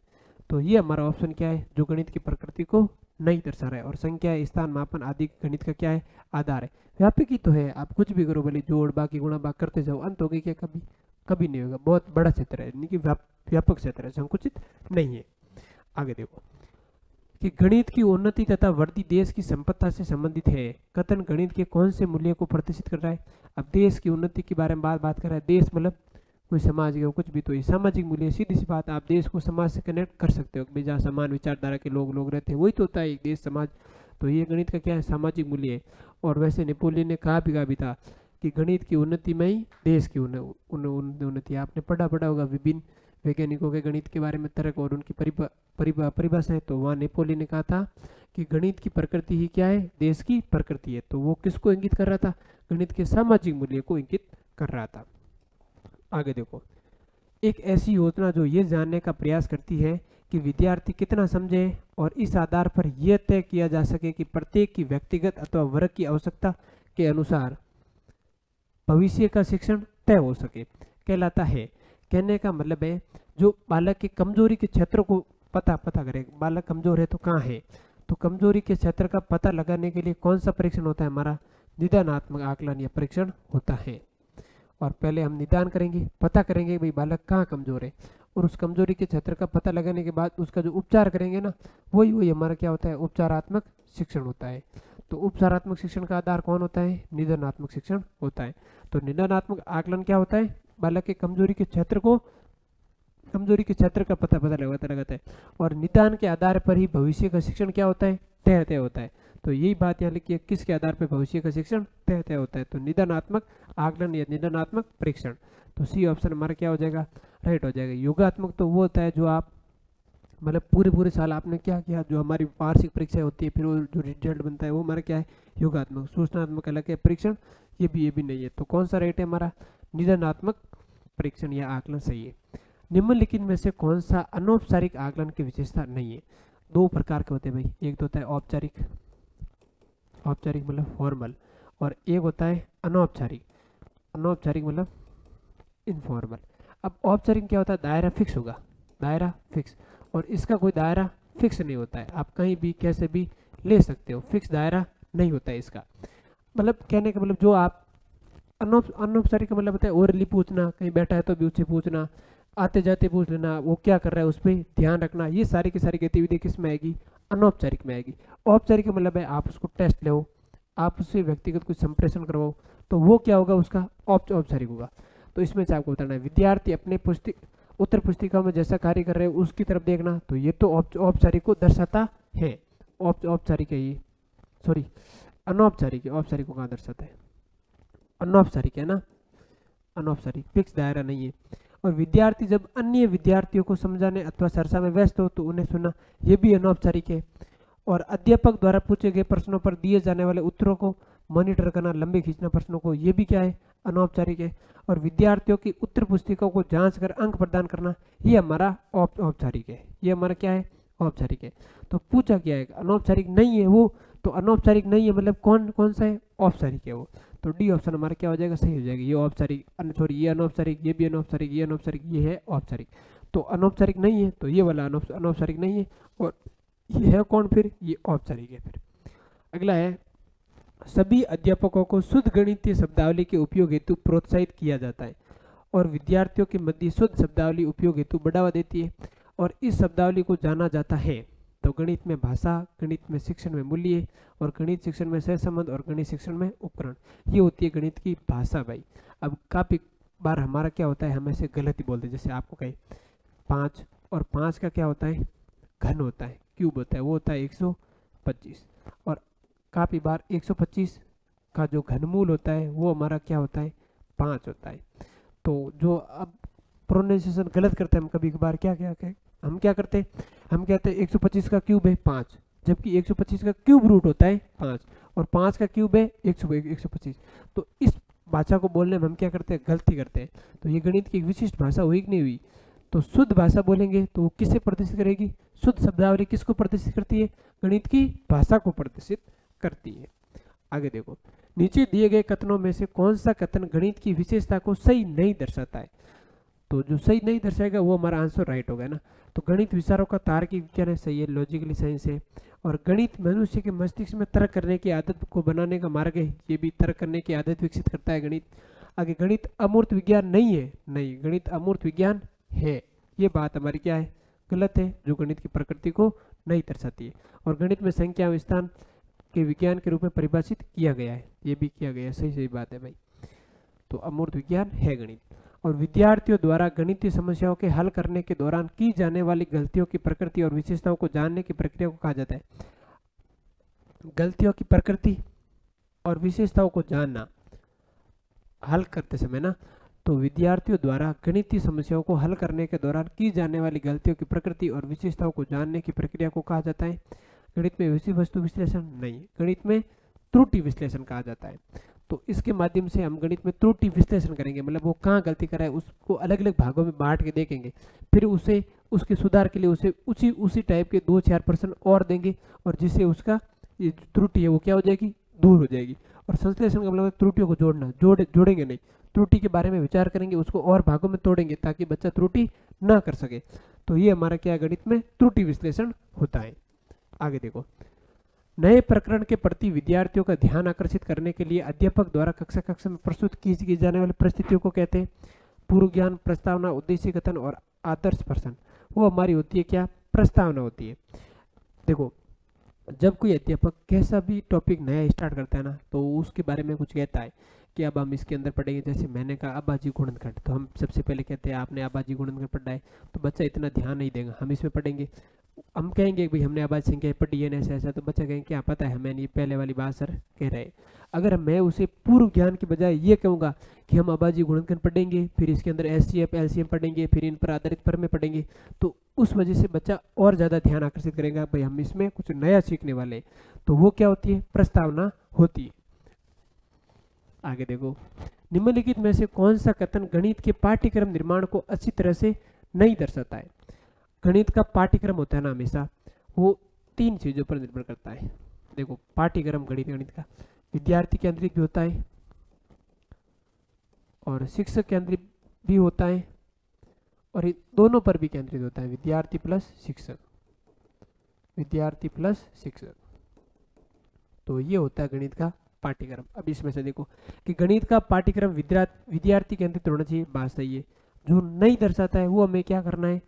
तो ये हमारा ऑप्शन क्या है जो गणित की प्रकृति को नहीं दर्शा रहा है। और संख्या स्थान मापन आदि गणित का क्या है आधार है। व्यापक ही तो है, आप कुछ भी करो भले जोड़ बाकी गुणा भाग करते जाओ, अंत होगी क्या, कभी कभी नहीं होगा। बहुत बड़ा क्षेत्र है, यानी कि व्यापक क्षेत्र है, संकुचित नहीं है। आगे देखो कि गणित की उन्नति तथा वृद्धि देश की संपत्ति से संबंधित है। कथन गणित के कौन से मूल्य को प्रदर्शित कर रहा है। अब देश की उन्नति के बारे में बात कर रहा है। देश मतलब कोई समाज या कुछ भी, तो ये सामाजिक मूल्य, सीधी सी बात। आप देश को समाज से कनेक्ट कर सकते हो, जहाँ समान विचारधारा के लोग रहते हैं, वही तो होता है एक देश समाज। तो ये गणित का क्या है सामाजिक मूल्य है। और वैसे नेपोलियन ने कहा भी था कि गणित की उन्नति में ही देश की उन्नति। आपने पढ़ा होगा विभिन्न वैज्ञानिकों के गणित के बारे में तर्क और उनकी परिभाषा है। तो वहाँ नेपोलियन ने कहा था कि गणित की प्रकृति ही क्या है देश की प्रकृति है। तो वो किसको इंगित कर रहा था, गणित के सामाजिक मूल्य को इंगित कर रहा था। आगे देखो, एक ऐसी योजना जो ये जानने का प्रयास करती है कि विद्यार्थी कितना समझे और इस आधार पर यह तय किया जा सके कि प्रत्येक की व्यक्तिगत अथवा वर्ग की आवश्यकता के अनुसार भविष्य का शिक्षण तय हो सके, कहलाता है। कहने का मतलब है जो बालक की कमजोरी के क्षेत्र को पता करे। बालक कमजोर है तो कहाँ है, तो कमजोरी के क्षेत्र का पता लगाने के लिए कौन सा परीक्षण होता है, हमारा निदानात्मक आकलन या परीक्षण होता है। और पहले हम निदान करेंगे, पता करेंगे भाई बालक कहाँ कमजोर है, और उस कमजोरी के क्षेत्र का पता लगाने के बाद उसका जो उपचार करेंगे ना, वही हमारा क्या होता है उपचारात्मक शिक्षण होता है। तो उपचारात्मक शिक्षण का आधार कौन होता है, निदानात्मक शिक्षण होता है। तो निदानात्मक आकलन क्या होता है, बालक के कमजोरी के क्षेत्र का पता लगाता है, और निदान के आधार पर ही भविष्य का शिक्षण क्या होता है तय होता है। तो यही बात यहाँ लिखी है, किसके आधार पर भविष्य का शिक्षण तय होता है, तो निदानात्मक आकलन या निदानात्मक परीक्षण। तो सी ऑप्शन हमारा क्या हो जाएगा राइट हो जाएगा। योगात्मक तो वो होता है जो आप मतलब पूरे साल आपने क्या किया, जो हमारी वार्षिक परीक्षा होती है फिर वो जो रिजल्ट बनता है वो हमारा क्या है योगात्मक। सूचनात्मक अलग है परीक्षण, ये भी नहीं है। तो कौन सा राइट है हमारा निदानात्मक परीक्षण या आकलन सही है। निम्नलिखित में से कौन सा अनौपचारिक आकलन की विशेषता नहीं है। दो प्रकार के होते हैं भाई, एक तो होता है औपचारिक मतलब फॉर्मल, और एक होता है अनौपचारिक मतलब इनफॉर्मल। अब औपचारिक क्या होता है, दायरा फिक्स होगा, दायरा फिक्स, और इसका कोई दायरा फिक्स नहीं होता है, आप कहीं भी कैसे भी ले सकते हो, फिक्स दायरा नहीं होता है इसका। मतलब कहने का मतलब जो आप अनौपचारिक का मतलब होता है ओरली पूछना, कहीं बैठा है तो भी उससे पूछना, आते जाते पूछ लेना, वो क्या कर रहा है उस पर ध्यान रखना, ये सारी की सारी गतिविधि किस में आएगी अनौपचारिक में आएगी। औपचारिक का मतलब है आप उसको टेस्ट लो, आप उससे व्यक्तिगत कुछ संप्रेषण करवाओ, तो वो क्या होगा उसका औपचारिक होगा। तो इसमें से आपको बताना है विद्यार्थी अपने उत्तर पुस्तिका में जैसा कार्य कर रहे हैं उसकी तरफ देखना, तो ये तो औपचारिक को दर्शाता है। औपचारिक है ये, सॉरी अनौपचारिक है, औपचारिक को कहाँ दर्शाता है अनौपचारिक है ना, अनौपचारिक फिक्स दायरा नहीं है। और विद्यार्थी जब अन्य विद्यार्थियों को समझाने अथवा चर्चा में व्यस्त हो तो उन्हें सुनना, ये भी अनौपचारिक है। और अध्यापक द्वारा पूछे गए प्रश्नों पर दिए जाने वाले उत्तरों को मॉनिटर करना, लंबे खींचना प्रश्नों को, ये भी क्या है, अनौपचारिक है। और विद्यार्थियों की उत्तर पुस्तिकाओं को जांच कर अंक प्रदान करना, ये हमारा औपचारिक है। ये हमारा क्या है, औपचारिक है। तो पूछा क्या है, अनौपचारिक नहीं है वो, तो अनौपचारिक नहीं है मतलब कौन कौन सा है, औपचारिक है वो। तो डी ऑप्शन हमारा क्या हो जाएगा, सही हो जाएगा। ये औपचारिक, सॉरी ये अनौपचारिक, ये भी अनौपचारिक, ये अनौपचारिक, ये है औपचारिक। तो अनौपचारिक नहीं है तो ये वाला अनौपचारिक नहीं है, और ये है कौन फिर, ये औपचारिक है। फिर अगला है, सभी अध्यापकों को शुद्ध गणितीय शब्दावली के उपयोग हेतु प्रोत्साहित किया जाता है और विद्यार्थियों के मध्य शुद्ध शब्दावली उपयोग हेतु बढ़ावा देती है और इस शब्दावली को जाना जाता है। तो गणित में भाषा, गणित में शिक्षण में मूल्य, और गणित शिक्षण में सहसंबंध, और गणित शिक्षण में उपकरण, ये होती है गणित की भाषा भाई। अब काफी बार हमारा क्या होता है, हम ऐसे गलत ही बोलते हैं, जैसे आपको कहें 5 और 5 का क्या होता है, घन होता है, क्यूब होता है, वो होता है 125। और काफी बार 125 का जो घनमूल होता है वो हमारा क्या होता है, 5 होता है। तो जो अब प्रोनाउंसिएशन गलत करते हैं हम कभी कभार, क्या क्या क्या हम क्या करते हैं, हम कहते हैं 125 का क्यूब है 5, जबकि 125 का क्यूब रूट होता है 5, और 5 का क्यूब है 125। तो इस भाषा को बोलने में हम क्या करते हैं, गलती करते हैं। तो ये गणित की एक विशिष्ट भाषा हुई कि नहीं हुई। तो शुद्ध भाषा बोलेंगे तो किसे प्रदर्शित करेगी, शुद्ध शब्दावली किसको प्रदर्शित करती है, गणित की भाषा को प्रदर्शित करती है। आगे देखो, नीचे दिए गए कथनों में से कौन सा कथन गणित की विशेषता को सही नहीं दर्शाता है। तो जो सही नहीं दर्शाएगा वो हमारा आंसर राइट होगा ना। तो गणित विचारों का तार्किक विज्ञान है, सही है, लॉजिकली साइंस है। और गणित मनुष्य के मस्तिष्क में तर्क करने की आदत को बनाने का मार्ग है, ये भी तर्क करने की आदत विकसित करता है गणित। आगे, गणित अमूर्त विज्ञान नहीं है, नहीं, गणित अमूर्त विज्ञान है, ये बात हमारी क्या है, गलत है, जो गणित की प्रकृति को नहीं दर्शाती है। और गणित में संख्या और स्थान के विज्ञान के रूप में परिभाषित किया गया है, ये भी किया गया है, सही सही बात है भाई। तो अमूर्त विज्ञान है गणित। और विद्यार्थियों द्वारा गणितीय समस्याओं के हल करने के दौरान की जाने वाली गलतियों की प्रकृति और विशेषताओं को जानने की प्रक्रिया को कहा जाता है। गलतियों की प्रकृति और विशेषताओं को जानना हल करते समय ना, तो विद्यार्थियों द्वारा गणितीय समस्याओं को हल करने के दौरान की जाने वाली गलतियों की प्रकृति और विशेषताओं को जानने की प्रक्रिया को कहा जाता है। गणित में विषय वस्तु विश्लेषण नहीं, गणित में त्रुटि विश्लेषण कहा जाता है। तो इसके माध्यम से हम गणित में त्रुटि विश्लेषण करेंगे, मतलब वो कहाँ गलती कर रहा है उसको अलग अलग भागों में बांट के देखेंगे, फिर उसे उसके सुधार के लिए उसे उसी टाइप के 2-4 प्रश्न और देंगे, और जिससे उसका ये त्रुटि है वो क्या हो जाएगी, दूर हो जाएगी। और संश्लेषण का मतलब त्रुटियों को जोड़ना, जोड़ेंगे नहीं, त्रुटि के बारे में विचार करेंगे, उसको और भागों में तोड़ेंगे ताकि बच्चा त्रुटि ना कर सके। तो ये हमारा क्या गणित में त्रुटि विश्लेषण होता है। आगे देखो, नए प्रकरण के प्रति विद्यार्थियों का ध्यान आकर्षित करने के लिए अध्यापक द्वारा कक्षा में प्रस्तुत की जाने वाली परिस्थितियों को कहते हैं पूर्व ज्ञान, प्रस्तावना, उद्देश्य कथन और आदर्श प्रश्न। वो हमारी होती है क्या, प्रस्तावना होती है। देखो, जब कोई अध्यापक कैसा भी टॉपिक नया स्टार्ट करता है ना, तो उसके बारे में कुछ कहता है कि अब हम इसके अंदर पढ़ेंगे, जैसे मैंने कहा अबाजी गुणनखंड, तो हम सबसे पहले कहते हैं आपने अबाजी गुणनखंड पढ़ा है, तो बच्चा इतना ध्यान नहीं देगा, हम इसमें पढ़ेंगे, हम कहेंगे भाई हमने अबाजी संख्या पढ़ी है ऐसा ऐसा, तो बच्चा कहेंगे क्या पता है हमें, ये पहले वाली बात सर कह रहे हैं। अगर मैं उसे पूर्व ज्ञान के बजाय ये कहूँगा कि हम अबाजी गुणनखंड पढ़ेंगे, फिर इसके अंदर एचसीएफ एलसीएम पढ़ेंगे, फिर इन पर आधारित प्रमेय पढ़ेंगे, तो उस वजह से बच्चा और ज़्यादा ध्यान आकर्षित करेगा, भाई हम इसमें कुछ नया सीखने वाले। तो वो क्या होती है, प्रस्तावना होती है। आगे देखो, निम्नलिखित में से कौन सा कथन गणित के पाठ्यक्रम निर्माण को अच्छी तरह से नहीं दर्शाता है। गणित का पाठ्यक्रम होता है ना, हमेशा वो 3 चीजों पर निर्भर करता है। देखो, पाठ्यक्रम गणित का विद्यार्थी केंद्रित भी होता है और शिक्षक केंद्रित भी होता है, और दोनों पर भी केंद्रित होता है, विद्यार्थी प्लस शिक्षक, विद्यार्थी प्लस शिक्षक। तो ये होता है गणित का पाठ्यक्रम। अब इसमें से देखो कि गणित का पाठ्यक्रम विद्यार्थी केंद्रित होना चाहिए, बात सही है। जो नहीं दर्शाता है वो हमें क्या करना है,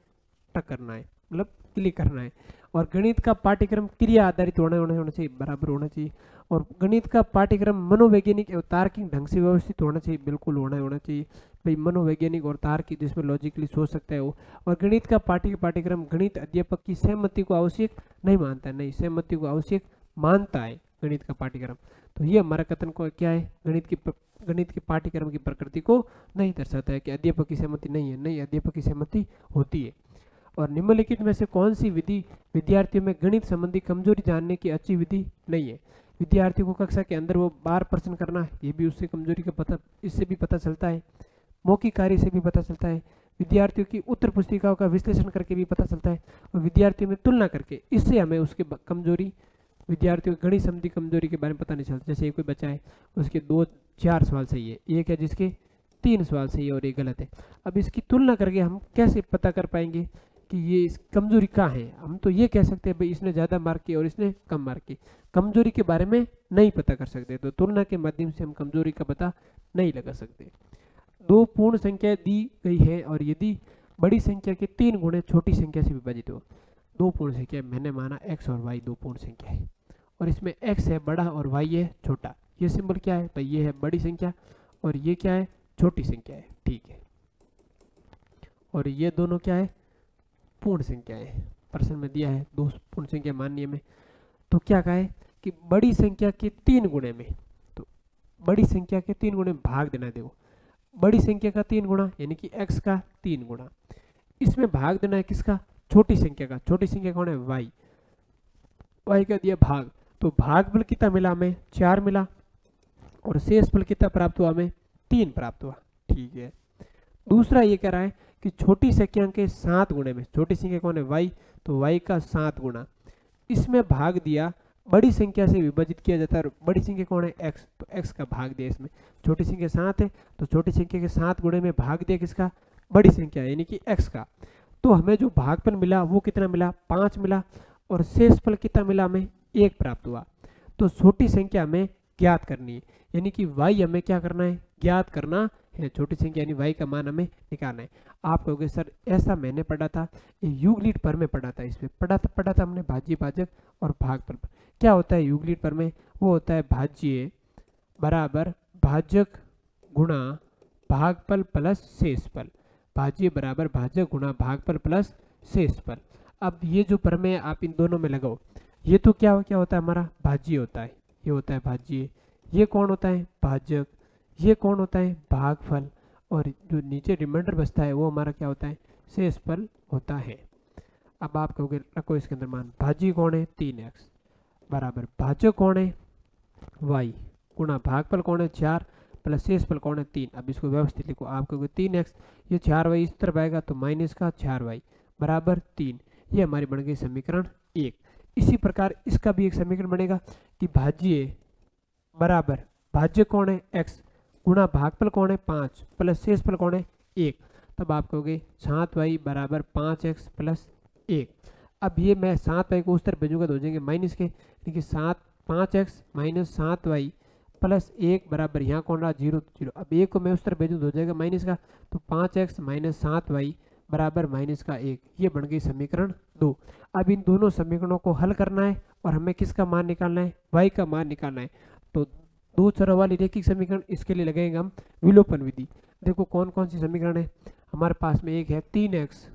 टक करना है, मतलब क्लिक करना है। और गणित का पाठ्यक्रम क्रिया आधारित होना चाहिए, बराबर होना चाहिए। और गणित का पाठ्यक्रम मनोवैज्ञानिक और तार्किक ढंग से व्यवस्थित होना चाहिए, बिल्कुल होना चाहिए भाई, मनोवैज्ञानिक और तार्किक, जिसमें लॉजिकली सोच सकता है वो। और गणित का पाठ्यक्रम गणित अध्यापक की सहमति को आवश्यक नहीं मानता है, नहीं, सहमति को आवश्यक मानता है गणित का पाठ्यक्रम। तो ये हमारा कथन को क्या है, गणित के पाठ्यक्रम की प्रकृति को नहीं दर्शाता है कि अध्यापक की सहमति नहीं है, नहीं, अध्यापक की सहमति होती है। और निम्नलिखित में से कौन सी विधि विद्यार्थियों में गणित संबंधी कमजोरी जानने की अच्छी विधि नहीं है। विद्यार्थी को कक्षा के अंदर वो बार प्रश्न करना, ये भी उससे कमजोरी का पता, इससे भी पता चलता है। मौखिक कार्य से भी पता चलता है। विद्यार्थियों की उत्तर पुस्तिकाओं का विश्लेषण करके भी पता चलता है, और विद्यार्थियों में तुलना करके इससे हमें उसके कमजोरी, विद्यार्थियों की गणित संबंधी कमजोरी के बारे में पता नहीं चलता। जैसे कोई बच्चा है उसके 2-4 सवाल सही है, एक है जिसके 3 सवाल सही है और एक गलत है। अब इसकी तुलना करके हम कैसे पता कर पाएंगे कि ये इस कमजोरी कहाँ है? हम तो ये कह सकते हैं भाई इसने ज़्यादा मार्क किए और इसने कम मार्क किए, कमजोरी के बारे में नहीं पता कर सकते। तो तुलना के माध्यम से हम कमजोरी का पता नहीं लगा सकते। 2 पूर्ण संख्या दी गई है और यदि बड़ी संख्या के 3 गुणे छोटी संख्या से विभाजित हो। 2 पूर्ण संख्या, मैंने माना x और y 2 पूर्ण संख्या है, और इसमें x है बड़ा और y है छोटा। ये सिंबल क्या है? तो ये है बड़ी संख्या और ये क्या है? छोटी संख्या है। ठीक है, और ये दोनों क्या है? पूर्ण संख्या है। प्रश्न में दिया है 2 पूर्ण संख्या माननीय में। तो क्या कहा है कि बड़ी संख्या के 3 गुणे में, तो बड़ी संख्या के 3 गुणे में भाग देना। देखो, बड़ी संख्या का 3 गुणा यानी कि x का 3 गुणा, इसमें भाग देना है किसका? छोटी संख्या का। छोटी संख्या कौन है? y। y का दिया भाग, तो भागफल कितना मिला हमें? 4 मिला, और शेष फल कितना प्राप्त हुआ हमें? 3 प्राप्त हुआ। ठीक है, दूसरा ये कह रहा है कि छोटी संख्या के 7 गुणे में, छोटी संख्या कौन है? y, तो y का 7 गुणा, इसमें भाग दिया, बड़ी संख्या से विभाजित किया जाता है। बड़ी संख्या कौन है? x, तो x का भाग दिया इसमें। छोटी संख्या 7 है, तो छोटी संख्या के 7 गुणे में भाग दिया किसका? बड़ी संख्या यानी कि x का। तो हमें जो भागफल मिला वो कितना मिला? 5 मिला, और शेष फल कितना मिला हमें? 1 प्राप्त हुआ। तो छोटी संख्या हमें ज्ञात करनी है, यानी कि y हमें क्या करना है? ज्ञात करना है। छोटी संख्या यानी y का मान हमें निकालना है। आप कहोगे सर ऐसा मैंने पढ़ा था, यूक्लिड पर में पढ़ा था, इसमें पढ़ा था हमने भाज्य भाजक और भागफल पर। क्या होता है यूक्लिड पर में? वो होता है भाज्य बराबर भाजक गुणा भागफल प्लस शेषफल। भाज्य बराबर भाजक गुणा भागफल प्लस शेषफल। अब ये जो प्रमेय आप इन दोनों में लगाओ, ये तो क्या होता है? हमारा भाज्य होता है, ये होता है भाज्य। ये कौन होता है? भाजक। ये कौन होता है? भागफल। और जो नीचे रिमाइंडर बचता है वो हमारा क्या होता है? शेषफल होता है। अब आप कहोगे रखो इसके अंदर मान, भाज्य कौन है? 3x बराबर भाजक कौन है? y गुणा भागफल कौन है? 4 प्लस शेषफल कौन है? 3। अब इसको व्यवस्थित लिखो, आप कहोगे 3x, ये 4y इस तरफ आएगा तो माइनस का 4y बराबर 3। ये हमारी बन गई समीकरण 1। इसी प्रकार इसका भी एक समीकरण बनेगा कि भाज्य बराबर भाज्य कौन है? x गुणा भागफल कौन है? 5 प्लस शेषफल कौन है? 1। तब आप कहोगे 7y बराबर 5x प्लस 1। अब ये मैं 7y को उस तरफ भेजूंगा तो हो जाएंगे माइनस के, यानी कि 5x माइनस 7y प्लस 1 बराबर यहाँ कौन रहा? 0 0। अब 1 को मैं उस तरफ भेजूँ तो हो जाएगा माइनस का, तो 5x माइनस 7y बराबर माइनस का 1। ये बन गई समीकरण 2। अब इन दोनों समीकरणों को हल करना है और हमें किसका मान निकालना है? y का मान निकालना है। तो 2 चरों वाली रेखिक समीकरण, इसके लिए लगाएंगे हम विलोपन विधि। देखो कौन कौन सी समीकरण है हमारे पास में? एक है 3x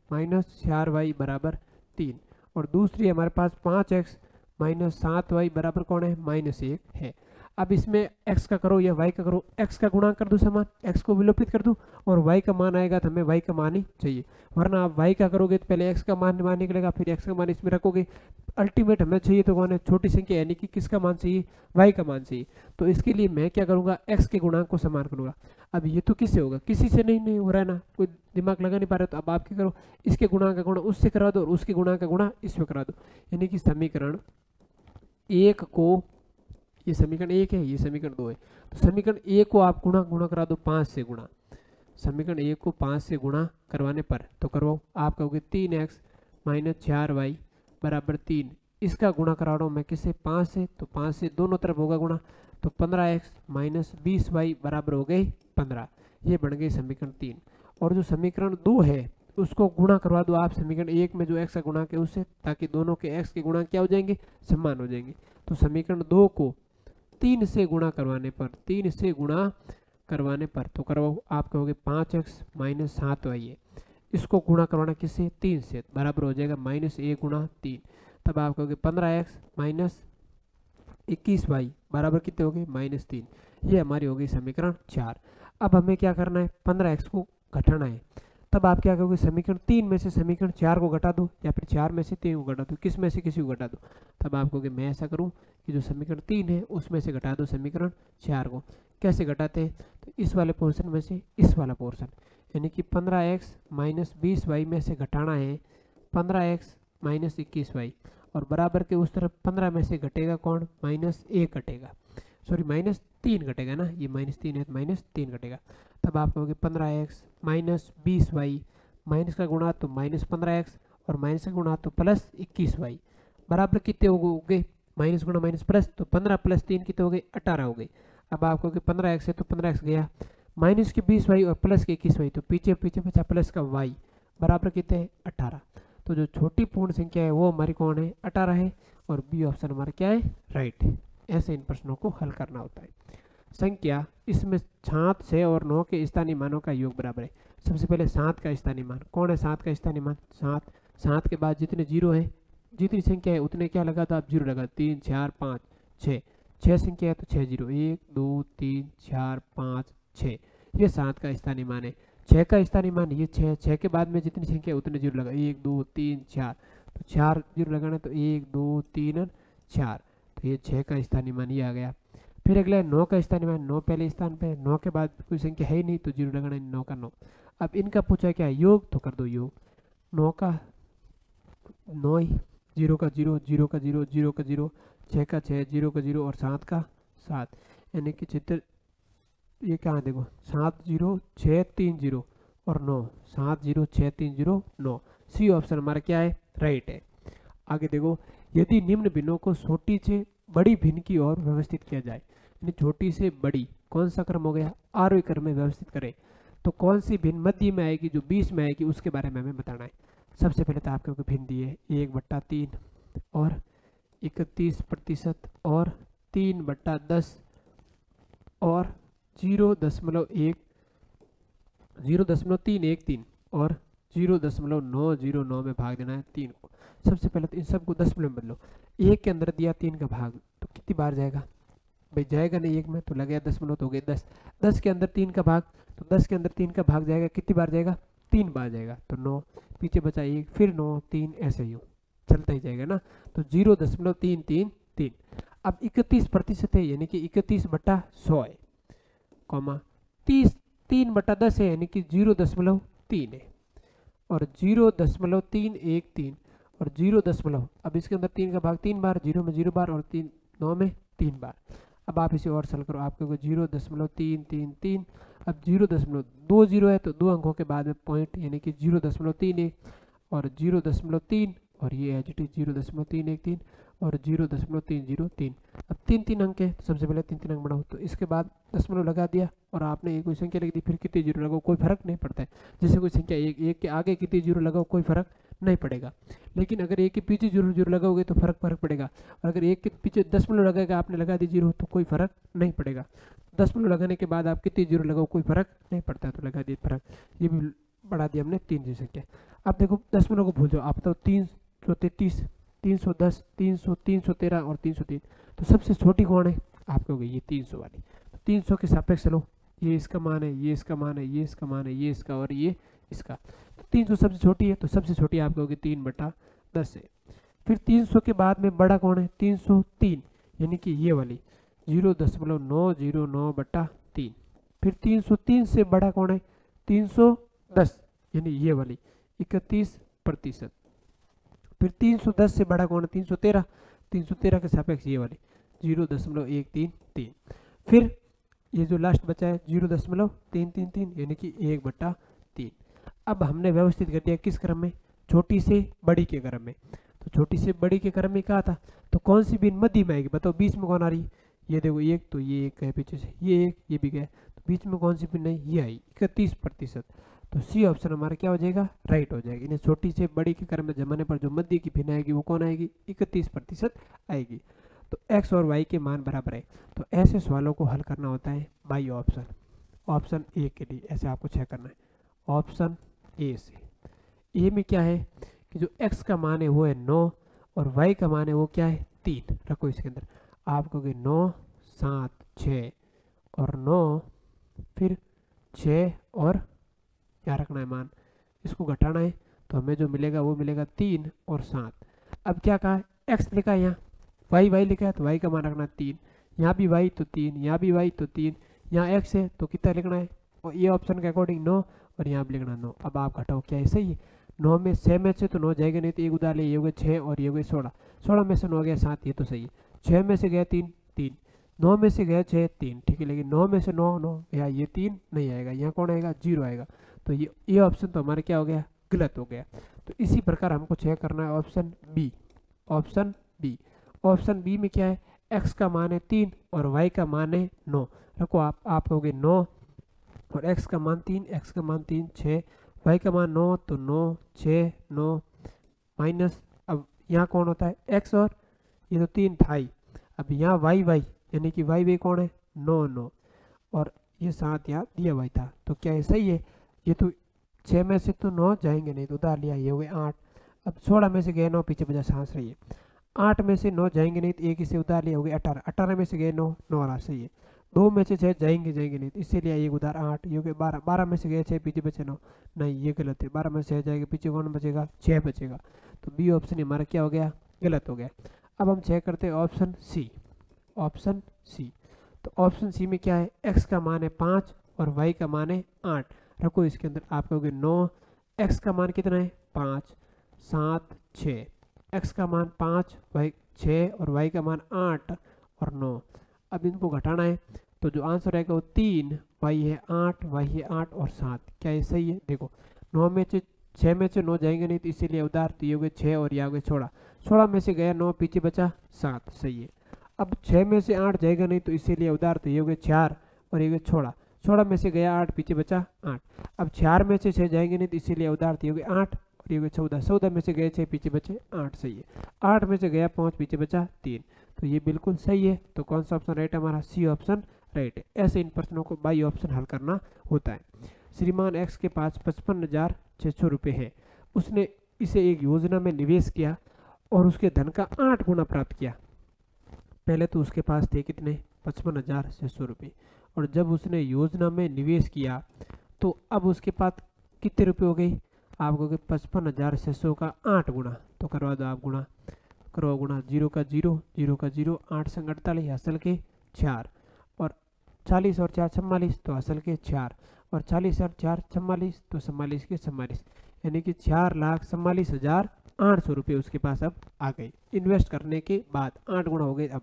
माइनस 4y बराबर 3, और दूसरी हमारे पास 5x माइनस 7y बराबर कौन है? -1 है। अब इसमें x का करो या y का करो, x का गुणा कर दो समान, x को विलोपित कर दो, और y का मान आएगा तो हमें y का मान ही चाहिए, वरना आप y का करोगे तो पहले x का मान निकलेगा, फिर x का मान इसमें रखोगे। अल्टीमेट हमें चाहिए तो कौन है? छोटी संख्या, यानी कि किसका मान चाहिए? y का मान चाहिए। तो इसके लिए मैं क्या करूंगा? x के गुणांक को समान करूंगा। अब ये तो किससे होगा? किसी से नहीं हो रहा है ना, कोई दिमाग लगा नहीं पा रहे, तो अब आप क्या करो? इसके गुणांक का गुणा उससे करा दो और उसके गुणांक का गुणा इसमें करा दो, यानी कि समीकरण 1 को, ये समीकरण 1 है, ये समीकरण 2 है, तो समीकरण 1 को आप गुणा करा दो 5 से गुणा। समीकरण 1 को 5 से गुणा करवाने पर तो करवाओ, आप कहोगे 3x माइनस 4y बराबर 3। इसका गुणा करा रहा हूँ मैं किससे? 5 से, तो 5 से दोनों तरफ होगा गुणा, तो 15x माइनस 20y बराबर हो गई 15। ये बन गई समीकरण 3। और जो समीकरण 2 है उसको गुणा करवा दो आप समीकरण 1 में जो x का गुणांक है उससे, ताकि दोनों के x के गुणांक क्या हो जाएंगे? समान हो जाएंगे। तो समीकरण 2 को 3 से गुणा करवाने पर, 3 से गुणा करवाने पर तो करवाओ, आप कहोगे 5x माइनस 7y है, इसको गुणा करवाना किससे? 3 से, बराबर हो जाएगा -1 गुणा 3। तब आप कहोगे 15x माइनस 21y बराबर कितने हो गए? -3। ये हमारी हो गई समीकरण 4। अब हमें क्या करना है? 15x को घटाना है, तब आप क्या करोगे, समीकरण 3 में से समीकरण 4 को घटा दो, या फिर 4 में से 3 को घटा दो, किस में से किसी को घटा दो। तब आप कहोगे मैं ऐसा करूं कि जो समीकरण 3 है उसमें से घटा दो समीकरण 4 को। कैसे घटाते हैं, तो इस वाले पोर्शन में से इस वाला पोर्शन, यानी कि 15x माइनस 20y में से घटाना है 15x माइनस 21y, और बराबर के उस तरफ 15 में से घटेगा कौन, -1 घटेगा, सॉरी -3 घटेगा ना, ये -3 है तो -3 घटेगा। तब आप कहोगे 15x माइनस 20y, माइनस का गुणा तो -15x और माइनस का गुणा तो +21y, बराबर कितने हो गए, माइनस गुणा माइनस प्लस, तो 15 + 3 कितने हो गए, 18 हो गए। अब आप कहोगे 15x है तो 15x गया, माइनस के 20y और प्लस के 21y, तो पीछे पीछे बचा प्लस का y, बराबर कितने हैं, 18। तो जो छोटी पूर्ण संख्या है वो हमारी कौन है, 18 है, और बी ऑप्शन हमारा क्या है, राइट है। ऐसे इन प्रश्नों को हल करना होता है। संख्या इसमें 7, 6 और 9 के स्थानीय मानों का योग बराबर है। सबसे पहले 7 का स्थानीय मान, कौन है 7 का स्थानीय मान, 7। 7 के बाद जितने जीरो है, जितनी संख्या है उतने क्या लगा, तो आप जीरो लगा, 3, 4, 5, 6, 6 संख्या है तो 6 जीरो, 1, 2, 3, 4, 5, 6, ये 7 का स्थानीय मान है। 6 का स्थानीय मान ये 6, 6 के बाद में जितनी संख्या है उतने जीरो लगा, 1, 2, 3, 4, तो 4 जीरो लगाना, तो 1, 2, 3, 4, तो ये 6 का स्थानीय मान ये आ गया। फिर अगला है 9 का स्थानीय मान, 9 पहले स्थान पे, 9 के बाद कोई संख्या है ही नहीं तो जीरो लगाना, 9 का 9। अब इनका पूछा क्या है, योग, तो कर दो योग, 9 का 9 ही, 0 का 0, 0 का 0, 0 का 0, 6 का 6, 0 का 0 और 7 का 7, यानी कि चित्र ये क्या है, देखो 7 0 6 3 0 और 9, 7 0 6 3 0 9, सी ऑप्शन हमारा क्या है, राइट है। आगे देखो, यदि निम्न भिन्नों को छोटी से बड़ी भिन्न की ओर व्यवस्थित किया जाए, यानी छोटी से बड़ी कौन सा क्रम हो गया, आरोही क्रम में व्यवस्थित करें, तो कौन सी भिन्न मध्य में आएगी, जो 20 में आएगी, उसके बारे में हमें बताना है। सबसे पहले तो आपको भिन्न दिए 1/3 और 31% और 3/10 और 0.313 और 0.909 में भाग देना है 3 को। सबसे पहले तो इन सबको दशमलव में बदलो, 1 के अंदर दिया 3 का भाग, तो कितनी बार जाएगा भाई, जाएगा नहीं 1 में, तो लगाया दशमलव तो हो गए 10, 10 के अंदर 3 का भाग, तो 10 के अंदर 3 का भाग जाएगा, कितनी बार जाएगा, 3 बार जाएगा, तो 9, पीछे बचा 1, फिर 9, 3, ऐसे ही चलता ही जाएगा ना, तो 0.333। अब 31% है, यानी कि 31/100 है, कॉमा 3/10 है, यानी कि 0.3 है, और 0.313 और 0. अब इसके अंदर 3 का भाग 3 बार, 0 में 0 बार और 3 9 में 3 बार। अब आप इसे और सरल करो, आपको 0.333, अब 0.20 है तो 2 अंकों के बाद में पॉइंट, यानी कि 0.31 और 0.3 और ये एच टी 0.313 और 0.303। अब 3 अंक है, तो सबसे पहले 3 अंक बढ़ाओ, तो इसके बाद दशमलव लगा दिया और आपने एक कोई संख्या लिख दी, फिर कितने जीरो लगाओ कोई फर्क नहीं पड़ता है। जैसे कोई संख्या एक के आगे कितने जीरो लगाओ कोई फर्क नहीं पड़ेगा, लेकिन अगर एक के पीछे जीरो लगाओगे तो फर्क पड़ेगा, और अगर एक के पीछे दशमलव लगाएगा, आपने लगा दी जीरो, तो कोई फर्क नहीं पड़ेगा। दशमलव लगाने के बाद आप कितने जीरो लगाओ कोई फर्क नहीं पड़ता, तो लगा दिए फर्क, ये भी बढ़ा दिया हमने 3 जी संख्या। अब देखो दशमलव को भूल जाओ, आप बताओ 333, 310, 300, 313 और 303, तो सबसे छोटी कौन है, आप कहोगे ये 300 वाली, तो 300 के सापेक्ष चलो, ये इसका मान है, ये इसका मान है, ये इसका मान है, ये इसका और ये इसका, तो 300 सबसे छोटी है, तो सबसे छोटी आप कहोगे 3/10 है। फिर 300 के बाद में बड़ा कौन है, 303, यानी कि ये वाली 0.909/3। फिर 303 से बड़ा कौन है, 310, यानी ये वाली 31%। फिर 310 से बड़ा कौन है, 313, 313 के सापेक्ष ये वाली 0.133। फिर ये जो लास्ट बचा है 0.333, यानी कि 1/3। अब हमने व्यवस्थित कर दिया किस क्रम में, छोटी से बड़ी के क्रम में, तो छोटी से बड़ी के क्रम में कहा था, तो कौन सी भिन्न मध्य में आएगी, बताओ 20 में कौन आ रही, ये देखो एक, तो ये एक है पीछे से, ये एक, ये भी गया, तो बीच में कौन सी भिन्न है, ये आई 31%, तो सी ऑप्शन हमारा क्या हो जाएगा, राइट हो जाएगी। इन्हें छोटी से बड़ी के क्रम में जमाने पर जो मध्य की भिन्न आएगी वो कौन आएगी, 31% आएगी। तो एक्स और वाई के मान बराबर है, तो ऐसे सवालों को हल करना होता है बाई ऑप्शन, ऑप्शन ए के लिए ऐसे आपको चेक करना है, ऑप्शन ए से। ए में क्या है कि जो एक्स का मान है वो है 9 और वाई का मान है वो क्या है 3, रखो इसके अंदर, आप कहोगे 9 7 6 और 9 फिर 6 और क्या रखना है मान इसको घटाना है तो हमें जो मिलेगा वो मिलेगा 3 और 7। अब क्या कहा है, x लिखा है यहाँ, y लिखा है तो y का मान रखना 3, यहाँ भी y तो 3, यहाँ भी y तो 3, यहाँ x है तो कितना लिखना है, और ये ऑप्शन के अकॉर्डिंग 9, और यहाँ भी लिखना 9। अब आप घटाओ क्या है, सही है। 9 में 6 में से तो 9 जाएगा नहीं, तो एक उधार ले, ये हो गया 6 और ये हो गया 16, 16 में से 9 गया 7, ये तो सही है। 6 में से गया 3, 3, 9 में से गया 6, 3, ठीक है। लेकिन 9 में से 9, 9 या ये 3 नहीं आएगा, यहाँ कौन आएगा, 0 आएगा। तो ये ऑप्शन तो हमारा क्या हो गया, गलत हो गया। तो इसी प्रकार हमको चेक करना है option B. Option B, option B में क्या है, x का मान है 3 और y का मान है 9। रखो आप कहोगे 9 और x का मान 3, x का मान 3 6, y का मान 9 तो 9 6 9 माइनस, अब यहाँ कौन होता है x, और ये तो 3 था ही। अब यहाँ y यानी कि y कौन है 9 9, और ये 7 यहाँ दिया हुआ था, तो क्या है, सही है। ये तो 6 में से तो 9 जाएंगे नहीं, तो उधार लिया, ये हो गए 8। अब 16 में से गए 9, पीछे बचा सांस रही है। 8 में से 9 जाएंगे नहीं, तो एक इसे उधार लिया, हो गए 18, 18 में से गए 9, 9 रहा, सही है। 2 में से 6 जाएंगे नहीं, तो इससे लिया एक उधार 8, ये हो गए 12, 12 में से गए 6, पीछे बचे 9, नहीं ये गलत है, 12 में से 6 जाएगा, पीछे कौन बचेगा, 6 बचेगा। तो बी ऑप्शन हमारा क्या हो गया, गलत हो गया। अब हम चेक करते हैं ऑप्शन सी। ऑप्शन सी, तो ऑप्शन सी में क्या है, x का मान है 5 और y का मान है 8। रखो इसके अंदर, आप कहोगे 9, x का मान कितना है 5, 7 6, x का मान 5, y 6 और y का मान 8 और 9। अब इनको घटाना है तो जो आंसर आएगा वो 3, y है 8, y है 8 और 7। क्या ये सही है, देखो 9 में से 6 में से 9 जाएंगे नहीं, तो इसीलिए उधार, तो ये हो गए 6 और ये हो गए 16, 16 में से गया 9, पीछे बचा 7, सही है। अब 6 में से 8 जाएगा नहीं, तो इसीलिए उधार, तो ये हो गए 4 और ये हो गए 16, 16 में से गया 8, पीछे बचा 8। अब 4 में से 6 जाएंगे नहीं, तो इसीलिए उधार, तो ये हो गए 8 और ये हो गए 14, 14 में से गए 6, पीछे बचे 8, सही है। 8 में से गया 5, पीछे बचा 3, तो ये बिल्कुल सही है। तो कौन सा ऑप्शन राइट है हमारा, सी ऑप्शन राइट है। ऐसे इन प्रश्नों को बाई ऑप्शन हल करना होता है। श्रीमान एक्स के पास 55,600 रुपये है, उसने इसे एक योजना में निवेश किया और उसके धन का 8 गुना प्राप्त किया। पहले तो उसके पास थे कितने, 55,600 रुपये, और जब उसने योजना में निवेश किया तो अब उसके पास कितने रुपये हो गए, आप कहोगे 55,600 का 8 गुना, तो करवा दो आप गुना, करो गुना, 0 का 0, 0 का 0, 8 संग 48, असल के 4, और 40 और 4 44, तो असल के 4, और 40 और 4 44, तो 44 के 44, यानी कि 4,44,800 रुपये उसके पास अब आ गए इन्वेस्ट करने के बाद, 8 गुना हो गए। अब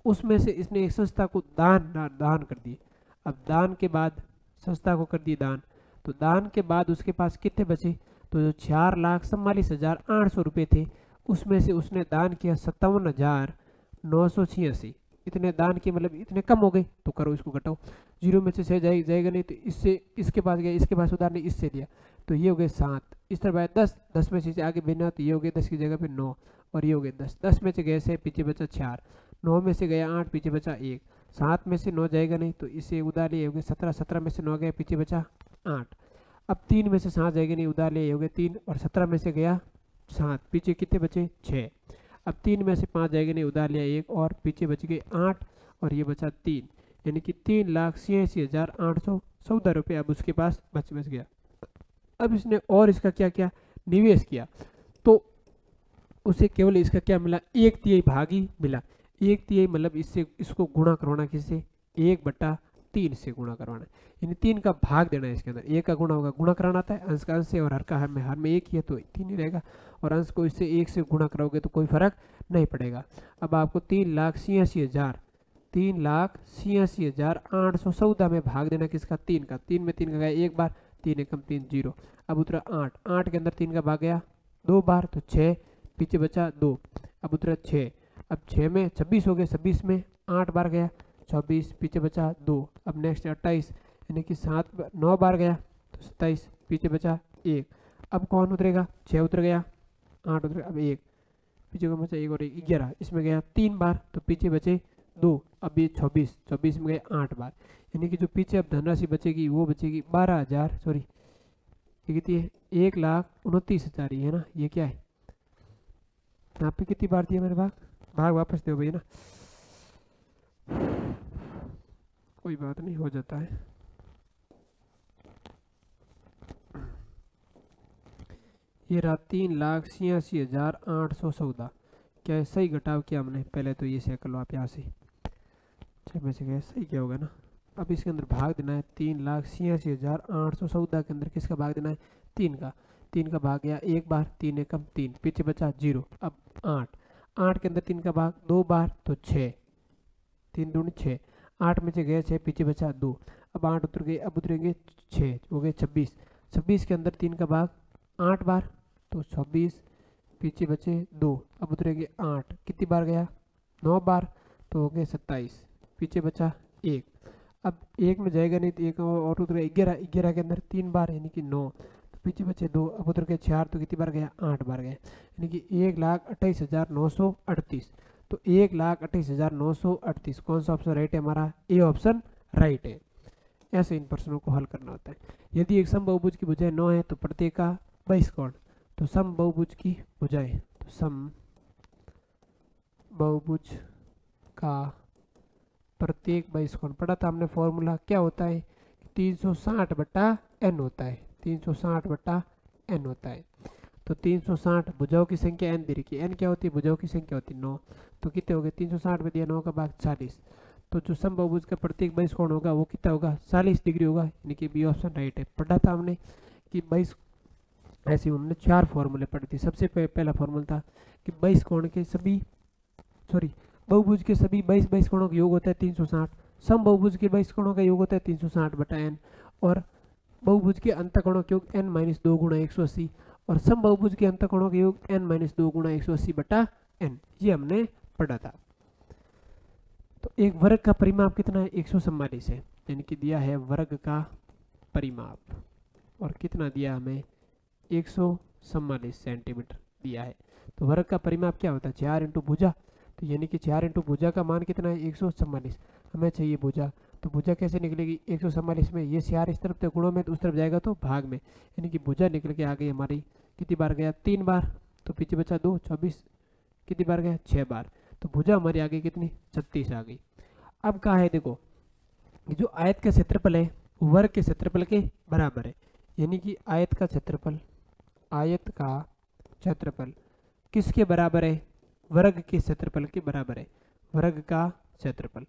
उसमें से इसने एक संस्था को दान कर दिए। अब दान के बाद संस्था को कर दिए दान, तो दान के बाद उसके पास कितने बचे, तो जो 4,44,800 रुपये थे, उसमें से उसने दान किया 57,986। इतने दान किए, मतलब इतने कम हो गए, तो करो इसको घटाओ, 0 में से 6 जाएगा नहीं, तो इससे इसके पास गया, इसके पास उधार नहीं, इससे लिया, तो ये हो गए 7। इस तरह 10, 10 में से आगे भेजना, तो ये हो गए 10 की जगह पे 9, और ये हो गए 10, 10 में से गए 6, पीछे बचा 4, 9 में से गया 8, पीछे बचा 1, 7 में से 9 जाएगा नहीं, तो इससे उधार लिए हो गए 17, 17 में से 9 गया, पीछे बचा 8। अब 3 में से 7 जाएगा नहीं, उधार लिए हो गए 3, और 17 में से गया 7, पीछे कितने बचे 6। अब 3 में से 5 जाएगा नहीं, उधार लिया 1, और पीछे बच गए 8, और ये बचा 3, यानी कि 3,86,814 रुपये अब उसके पास बच गया। अब इसने और इसका क्या क्या निवेश किया, तो उसे केवल इसका क्या मिला, 1/3 भाग ही मिला। 1/3 मतलब इससे इसको गुणा करवाना, किससे, 1/3 से गुणा करवाना, यानी 3 का भाग देना है। इसके अंदर 1 का गुणा होगा, गुणा कराना आता है अंश का अंश से, और हर का हर में 1 ही है तो 3 ही रहेगा, और अंश को इससे 1 से गुणा कराओगे तो कोई फर्क नहीं पड़ेगा। अब आपको 3,86,814 में भाग देना किसका, 3 का, 3 में 3 का गया एक बार, 3 एकम 3 0, अब उतरा 8, 8 के अंदर 3 का भाग गया 2 बार, तो 6, पीछे बचा 2, अब उतरा 6, अब 6 में 26 हो गए, 26 में 8 बार गया 24, पीछे बचा 2, अब नेक्स्ट 28, यानी कि 9 बार गया तो 27, पीछे बचा 1, अब कौन उतरेगा, 6 उतर गया, 8 उतर, अब 1, पीछे को बचा 1 और 1 11, इसमें गया 3 बार, तो पीछे बचे 2, अब ये 24, 24 में गए 8 बार, यानी कि जो पीछे अब धनराशि बचेगी वो बचेगी 12,000, सॉरी ये कितनी है, 1,29,000 है ना, ये क्या है, यहाँ पे कितनी बार दिया मेरे भाग वापस दो भैया ना, कोई बात नहीं, हो जाता है। ये रहा 3,86,814। क्या है सही घटाव किया हमने, पहले तो ये चेक कर लो आप यहाँ से 6 में से गए सही क्या होगा ना। अब इसके अंदर भाग देना है 3,86,814 के अंदर किसका भाग देना है 3 का। 3 का भाग गया एक बार, 3 एकम 3, पीछे बचा 0। अब 8 के अंदर 3 का भाग 2 बार तो 6, 3 दूनी 6, 8 में से गए 6, पीछे बचा 2। अब 8 उतर गए, अब उतरेंगे 6 हो गए 26। 26 के अंदर 3 का भाग 8 बार तो 26, पीछे बचे 2। अब उतरेंगे 8, कितनी बार गया 9 बार तो हो गए 27, पीछे बचा 1। अब 1 में जाएगा नहीं तो 1 और उतर गया 11, 11 के अंदर 3 बार यानी कि 9, तो पीछे बचे 2। अब उतर गए 4 तो कितनी बार गया 8 बार गया, यानी कि 1,28,938। तो 1,28,938 कौन सा ऑप्शन राइट है हमारा, ए ऑप्शन राइट है। ऐसे इन प्रश्नों को हल करना होता है। यदि एक समबाहुभुज की भुजाएं 9 है तो प्रत्येक का 22 कोण। तो समबाहुभुज की भुजाएं, तो समबाहुभुज का प्रत्येक 22 कोण पढ़ा था हमने। फॉर्मूला क्या होता है 360/n होता है, 360/n होता है। तो 360 भुजाओं की संख्या n दे रखी है, n क्या होती है भुजाओं की संख्या होती है 9, तो कितने हो गए 360 में दिया 9 का भाग 40। तो जो समबाहुभुज का प्रत्येक 22 कोण होगा वो कितना होगा 40 डिग्री होगा, यानी कि बी ऑप्शन राइट है। पढ़ा था हमने कि 22 ऐसे हमने 4 फॉर्मूले पढ़े थे। सबसे पहला फॉर्मूला था कि 22 कोण के सभी बहुभुज के सभी 22 कोणों का योग होता है 360। समबाहुभुज के 22 कोणों का योग होता है 360/n, और बहुभुज के अंतःकोणों का योग n-2 गुणा 180, और समबाहुभुज के अंतःकोणों का योग n-2 गुणा 180/n, ये हमने पढ़ा था। तो एक वर्ग का परिमाप कितना है 144 है, यानी कि दिया है वर्ग का परिमाप, और कितना दिया हमें 144 सेंटीमीटर दिया है। तो वर्ग का परिमाप क्या होता है 4 इंटू भुजा, तो यानी कि 4 इंटू भुजा का मान कितना है 144। हमें चाहिए भुजा, तो भुजा कैसे निकलेगी 144 में, ये 4 इस तरफ तो गुणों में तो उस तरफ जाएगा तो भाग में, यानी कि भुजा निकल के आ गई हमारी कितनी बार गया 3 बार, तो पीछे बचा 2, 24 कितनी बार गया 6 बार, तो भुजा हमारी आ गई कितनी 36 आ गई। अब कहा है देखो जो आयत का क्षेत्रफल है वर्ग के क्षेत्रफल के बराबर है, यानी कि आयत का क्षेत्रफल किसके बराबर है वर्ग के क्षेत्रफल के बराबर है। वर्ग का क्षेत्रफल,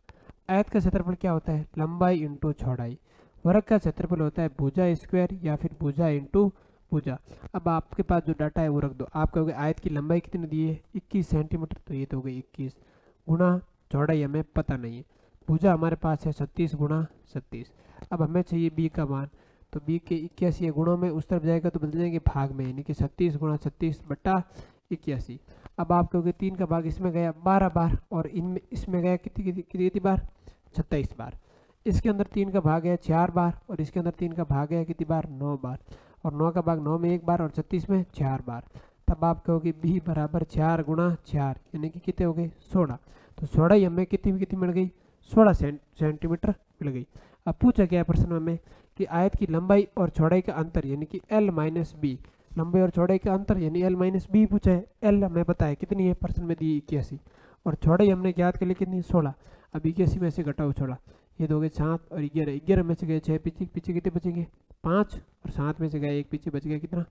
आयत का क्षेत्रफल क्या होता है लंबाई इंटू चौड़ाई, वर्ग का क्षेत्रफल होता है भुजा स्क्वायर या फिर भुजा इंटू भुजा। अब आपके पास जो डाटा है वो रख दो। आप कहोगे आयत की लंबाई कितनी दी है 21 सेंटीमीटर, तो ये तो हो गई 21 गुणा चौड़ाई हमें पता नहीं है, भुजा हमारे पास है 36 गुणा 36। अब हमें चाहिए बी का मान, तो बी के 81 गुणों में उस तरफ जाएगा तो बदल जाएंगे भाग में, यानी कि 36 गुणा 36/81। अब आप कहोगे 3 का भाग इसमें गया 12 बार, और इनमें इसमें गया कितनी बार 26 बार। इसके अंदर 3 का भाग है 4 बार, और इसके अंदर 3 का भाग है कितनी बार 9 बार, और 9 का भाग 9 में 1 बार और 36 में 4 बार। तब आप कहोगे बी बराबर 4 गुणा 4, यानी कि कितने हो गए 16। तो चौड़ाई हमें कितनी मिल गई 16 सेंटीमीटर मिल गई। अब पूछा गया प्रश्न में कि आयत की लंबाई और चौड़ाई का अंतर, यानी कि L माइनस बी, लंबाई और चौड़ाई का अंतर यानी L माइनस बी पूछा है। L हमें पता है कितनी है, प्रश्न में दी 81, और चौड़ाई हमने ज्ञात कर ली कितनी 16। अब 81 में से घटाओ 16, ये तो हो गए 7 और 11, 11 में से गए 6, पीछे कितने बचेंगे 5, और 7 में से गए 1, पीछे बच गया कितना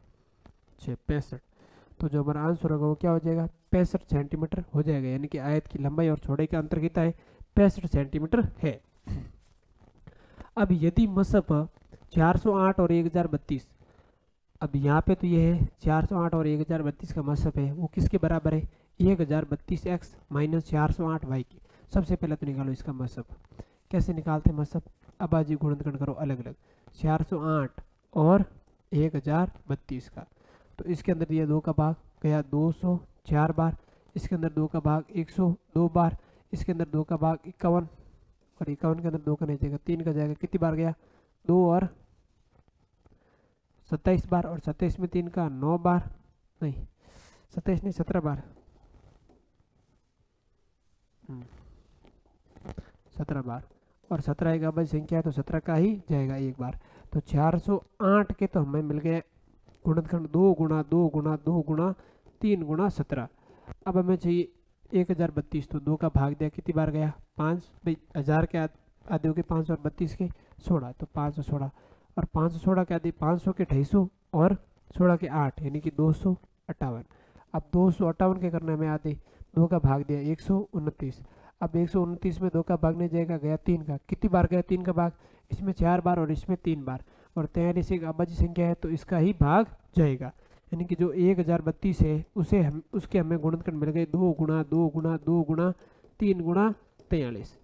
6, 65। तो जो हमारा आंसर होगा वो क्या हो जाएगा 65 सेंटीमीटर हो जाएगा, यानी कि आयत की लंबाई और चौड़ाई का अंतर कितना है 65 सेंटीमीटर है। अब यदि मसप 408 और 1032, अब यहाँ पे तो ये है 408 और 1032 का मसप है वो किसके बराबर है 1032x माइनस 408y की। सबसे पहले तो निकालो इसका मसप, कैसे निकालते हैं मसप, अब आज गुणनखंड करो अलग अलग 408 और 1032 का, तो इसके अंदर दिया 2 का भाग गया 204 बार, इसके अंदर 2 का भाग 102 बार, इसके अंदर 2 का भाग 51, और 51 के अंदर 2 का नहीं जाएगा 3 का जाएगा, कितनी बार गया 2 और 27 बार, और 27 में 3 का 9 बार, नहीं 27 नहीं 17 बार, 17 बार, और 17 एक अभाज्य संख्या है तो 17 का ही जाएगा एक बार। तो 408 के तो हमें मिल गए गुणनखंड 2 गुणा 2 गुणा 2 गुणा 3 गुणा 17। अब हमें चाहिए 1032, तो 2 का भाग दिया कितनी बार गया 5, भाई 1000 के आधे हो गए 5 और 32 के 16, तो 516, और 516 के आधे 500 के 250 और 16 के 8 यानी कि 258। अब 258 के करने में आते 2 का भाग दिया 129। अब 129 में 2 का भाग नहीं जाएगा, गया 3 का। कितनी बार गया 3 का भाग? इसमें 4 बार और इसमें 3 बार। और 43 एक अभाज्य संख्या है तो इसका ही भाग जाएगा, यानी कि जो 1032 है उसे हम उसके हमें गुणनखंड मिल गए 2 गुणा 2 गुणा 2 गुणा 3 गुणा 43।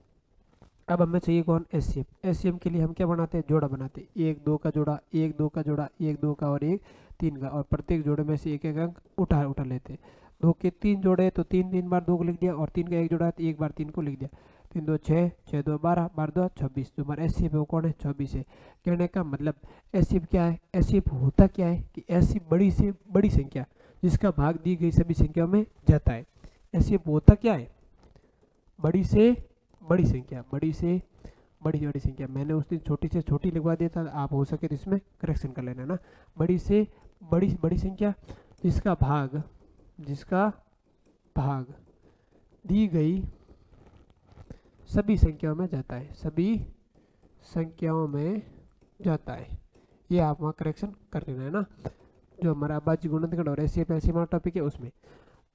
अब हमें चाहिए कौन? एचसीएफ। एचसीएफ के लिए हम क्या बनाते हैं? जोड़ा बनाते हैं। 1 2 का जोड़ा, 1 2 का जोड़ा, 1 2 का और 1 3 का, और प्रत्येक जोड़े में से एक एक अंक उठा उठा लेते हैं। 2 के 3 जोड़े तो 3 3 बार 2 को लिख दिया, और 3 का एक जोड़ा तो एक बार 3 को लिख दिया। 3 2 6, 6 2 12, 12 2 26। जो हमारा एचसीएफ है वो कौन है? 24 है। कहने का मतलब एचसीएफ क्या है? एचसीएफ होता क्या है कि ऐसी बड़ी से बड़ी संख्या जिसका भाग दी गई सभी संख्याओं में जाता है। एचसीएफ होता क्या है? बड़ी से बड़ी संख्या, बड़ी से बड़ी बड़ी संख्या। मैंने उस दिन छोटी से छोटी लिखवा दिया था, आप हो सके तो इसमें करेक्शन कर लेना ना। बड़ी से बड़ी संख्या जिसका भाग दी गई सभी संख्याओं में जाता है, सभी संख्याओं में जाता है। ये आप वहाँ करेक्शन कर लेना है ना, जो हमारा अभाज्य गुणनखंड और एलसीएम टॉपिक है उसमें।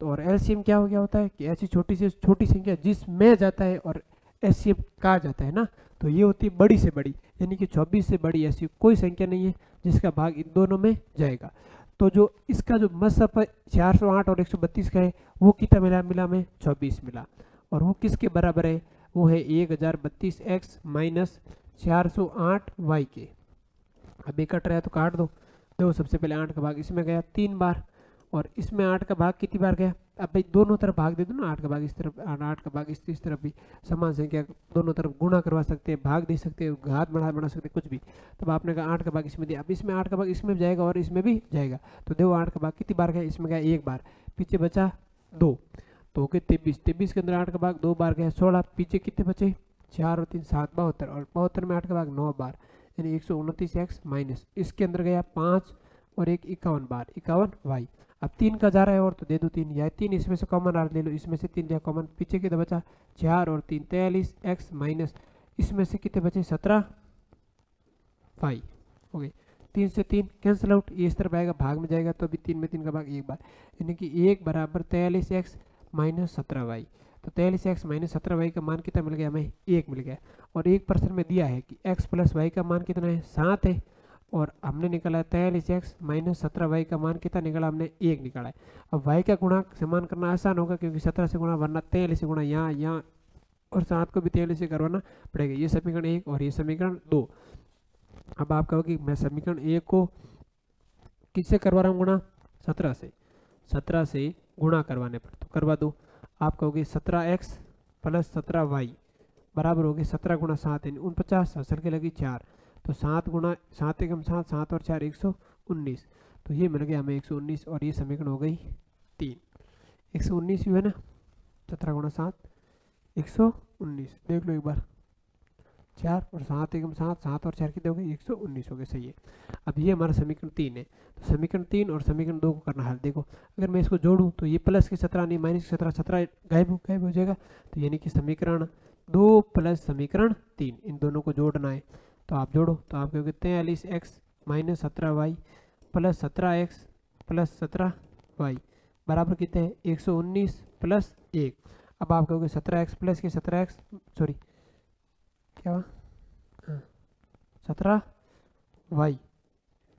तो और एलसीएम क्या हो गया होता है कि ऐसी छोटी से छोटी संख्या जिसमें जाता है और एचसीएफ कहा जाता है ना, तो ये होती है बड़ी से बड़ी, यानी कि 24 से बड़ी ऐसी कोई संख्या नहीं है जिसका भाग इन दोनों में जाएगा। तो जो इसका जो मसअप 408 और 132 का है वो कितना मिला में 24 मिला, और वो किसके बराबर है? वो है 1032x माइनस 408y के। अब ये कट रहा है तो काट दो। देखो सबसे पहले 8 का भाग इसमें गया 3 बार, और इसमें 8 का भाग कितनी बार गया? अब भाई दोनों तरफ भाग दे दो ना, 8 का भाग इस तरफ, 8 का भाग इस तरफ भी। समान संख्या दोनों तरफ गुणा करवा सकते हैं, भाग दे सकते हैं, घात बना सकते हैं, कुछ भी। तब आपने कहा 8 का भाग इसमें दिया, अब इसमें 8 का भाग इसमें भी जाएगा और इसमें भी जाएगा। तो देखो 8 का भाग कितनी बार गया? इसमें गया 1 बार, पीछे बचा 2, तो हो गए 23। 23 के अंदर 8 का भाग 2 बार गया 16, पीछे कितने बचे? 4 और 3 7, 72, और 72 में 8 का भाग 9 बार, यानी 129x माइनस इसके अंदर गया 5 और 1 51 बार, 51y। अब 3 का जा रहा है और तो दे दो 3, या 3 इसमें से कॉमन आर ले लो, इसमें से 3 लिया कॉमन, पीछे कितना बचा? 4 और 3 43x माइनस इसमें से कितने बचे? 17y हो गए। 3 से 3 कैंसिल आउट, ये इस तरफ आएगा भाग में जाएगा तो अभी 3 में 3 का भाग 1 बार, यानी कि 1 बराबर 43x माइनस 17y। तो 43x माइनस 17y का मान कितना मिल गया हमें? 1 मिल गया। और एक प्रश्न में दिया है कि x प्लस y का मान कितना है? 7 है, और हमने निकाला 43x माइनस 17y का मान कितना निकाला? हमने 1 निकाला है। अब y का गुणा समान करना आसान होगा क्योंकि 17 से गुणा, वरना 43 से गुणा यहाँ और 7 को भी 43 से करवाना पड़ेगा। ये समीकरण 1 और ये समीकरण 2। अब आप कहोगे मैं समीकरण 1 को किससे करवा रहा हूँ गुणा? 17 से गुणा करवाने पर, तो करवा दो। आप कहोगे 17x प्लस 17y बराबर हो गए 17 गुणा 7 यानी 49, असल के लगी 4, तो 7 गुणा 7 एकम 7, 7 और 4 119, तो ये मिल गया हमें 119, और ये समीकरण हो गई 3। 119 है ना, 17 गुणा 7 119, देख लो एक बार, 4 और 7 एकम 7, 7 और 4 कितने हो गए? 119 हो गए, सही है। अब ये हमारा समीकरण 3 है, तो समीकरण 3 और समीकरण 2 को करना हल। देखो अगर मैं इसको जोड़ूं तो ये प्लस के 17 नहीं माइनस के 17, 17 गायब हो जाएगा, तो यानी कि समीकरण 2 प्लस समीकरण 3 इन दोनों को जोड़ना है। तो आप जोड़ो, तो आप कहोगे 43x minus 17y plus 17x plus 17y बराबर कितने हैं? 119 प्लस 1। अब आप कहोगे 17x प्लस के 17x, सॉरी क्या हुआ?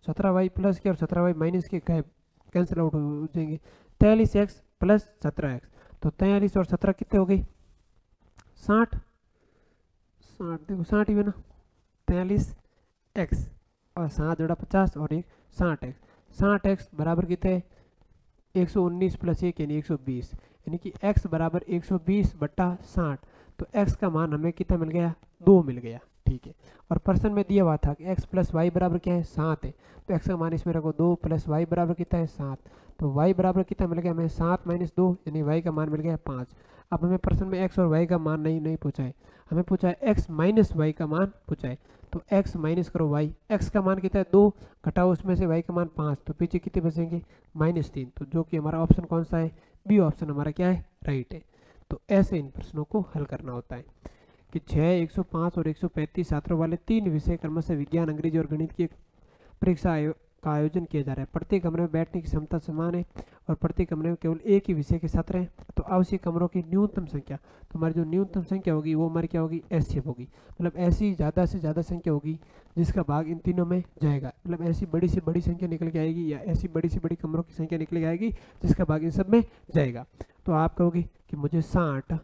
17y प्लस के और 17y माइनस के गायब, कैंसिल आउट हो जाएंगे। 43x प्लस 17x, तो 43 और 17 कितने हो गई? 60, देखो 60 ही है ना, 43x और 7 जोड़ा 50 और एक 60x, 60x बराबर कितने? 119 प्लस 1 यानी 120, यानी कि x बराबर 120 बट्टा 60, तो x का मान हमें कितना मिल गया? 2 मिल गया, ठीक है। और प्रश्न में दिया हुआ था कि x प्लस वाई बराबर क्या है? 7 है, तो x का मान इसमें रखो 2 प्लस वाई बराबर कितना है? 7, तो y बराबर कितना मिल गया हमें? 7 माइनस 2 यानी y का मान मिल गया 5। अब हमें प्रश्न में x और y का मान नहीं पूछा है, हमें पूछा है x माइनस y का मान पूछा है, तो x माइनस करो y, x का मान कितना है? 2, घटाओ उसमें से y का मान 5, तो पीछे कितने बचेंगे? -3, तो जो कि हमारा ऑप्शन कौन सा है? बी ऑप्शन हमारा क्या है? राइट है। तो ऐसे इन प्रश्नों को हल करना होता है कि 6, 105 और 135 छात्रों वाले 3 विषय क्रमशः विज्ञान, अंग्रेजी और गणित की एक परीक्षा का आयोजन किया जा रहा है। प्रत्येक कमरे में बैठने की क्षमता समान है और प्रत्येक कमरे में केवल एक ही विषय के छात्र हैं। तो आवश्यक कमरों की न्यूनतम संख्या, तो हमारी जो न्यूनतम संख्या होगी वो हमारी क्या होगी, एचसीएफ होगी। मतलब ऐसी ज़्यादा से ज़्यादा संख्या होगी जिसका भाग इन तीनों में जाएगा। मतलब ऐसी बड़ी से बड़ी संख्या निकल के आएगी या ऐसी बड़ी से बड़ी कमरों की संख्या निकल के आएगी जिसका भाग इन सब में जाएगा। तो आप कहोगे कि मुझे 60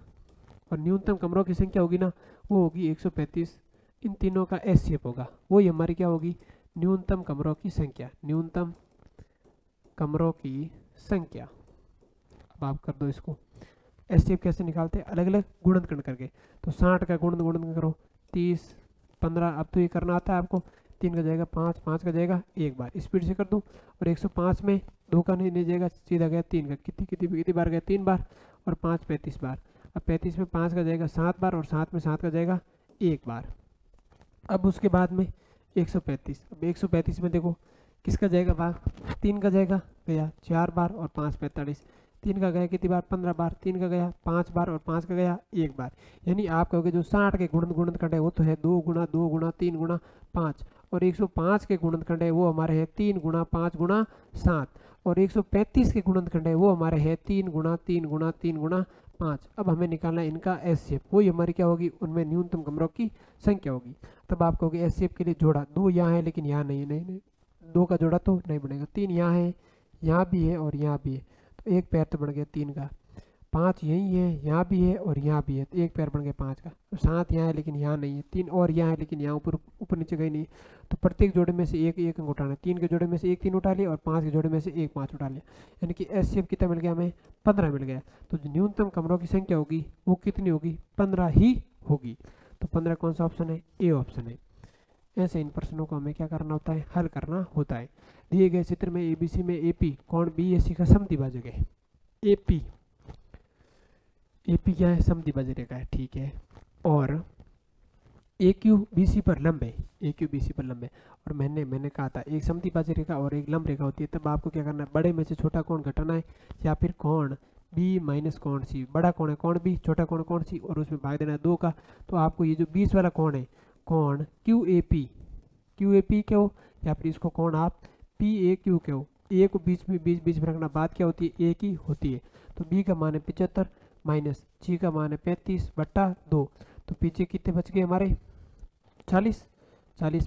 और न्यूनतम कमरों की संख्या होगी ना, वो होगी 135। इन तीनों का एचसीएफ होगा, वही हमारी क्या होगी, न्यूनतम कमरों की संख्या। न्यूनतम कमरों की संख्या। अब आप कर दो इसको। एचसीएफ कैसे निकालते हैं, अलग अलग गुणनखंड करके। तो 60 का गुणन करो 30 15। अब तो ये करना आता है आपको। 3 का जाएगा 5, 5 का जाएगा एक बार, स्पीड से कर दूं। और 105 में 2 का नहीं जाएगा, सीधा गया 3 का। कितनी बार गया, 3 बार। और 5 35 बार। अब 35 में 5 का जाएगा 7 बार और 7 में 7 का जाएगा एक बार। अब उसके बाद में 135। अब 135 में देखो किसका जाएगा भाग, 3 का जाएगा, गया 4 बार और 5 45। 3 का गया कितनी बार, 15 बार। 3 का गया 5 बार और 5 का गया एक बार। यानी आप कहोगे जो 60 के गुणनखंड है वो तो है 2 गुणा 2 गुणा 3 गुणा 5। और 105 के गुणनखंड है वो हमारे है 3 गुणा 5 गुणा 7। और 135 के गुणनखंड है वो हमारे है 3 गुणा 3 गुणा 3 गुणा 5। अब हमें निकालना है इनका एचसीएफ, वही हमारी क्या होगी, उनमें न्यूनतम कमरों की संख्या होगी। तब आप कहोगे एचसीएफ के लिए जोड़ा 2 यहाँ है लेकिन यहाँ नहीं है, नहीं 2 का जोड़ा तो नहीं बनेगा। 3 यहाँ है, यहाँ भी है और यहाँ भी है, तो एक पैर तो बन गया 3 का। 5 यही है, यहाँ भी है और यहाँ भी है, तो एक पैर बन गया 5 का। तो 7 यहाँ है लेकिन यहाँ नहीं है। 3 और यहाँ है लेकिन यहाँ ऊपर नीचे कहीं नहीं है। तो प्रत्येक जोड़े में से एक एक अंक उठाना है। 3 के जोड़े में से एक 3 उठा लिया और 5 के जोड़े में से एक 5 उठा लिया। यानी कि एचसीएफ कितना मिल गया हमें, 15 मिल गया। तो जो न्यूनतम कमरों की संख्या होगी वो कितनी होगी, 15 ही होगी। तो 15 कौन सा ऑप्शन है, ए ऑप्शन है। ऐसे इन प्रश्नों को हमें क्या करना होता है, हल करना होता है। दिए गए चित्र में एबीसी में एपी कोण बीएसी का समद्विभाजक है। एपी क्या है, समद्विभाजक रेखा है, ठीक है। और AQ BC पर लंब है, AQ BC पर लंब है। और मैंने कहा था एक समद्विभाजक रेखा और एक लंब रेखा होती है। तब आपको क्या करना है, बड़े में से छोटा कोण घटाना है या फिर कोण B माइनस कोण C। बड़ा कोण है कोण B, छोटा कोण कोण C और उसमें भाग देना है 2 का। तो आपको ये जो 20 वाला कोण है, कोण QAP क्यों, या फिर इसको कोण आप PAQ क्यों, ए को बीच में रखना, बात क्या होती है, एक ही होती है। तो B का मान है 75 माइनस C का मान है 35/2। तो पीछे कितने बच गए हमारे, 40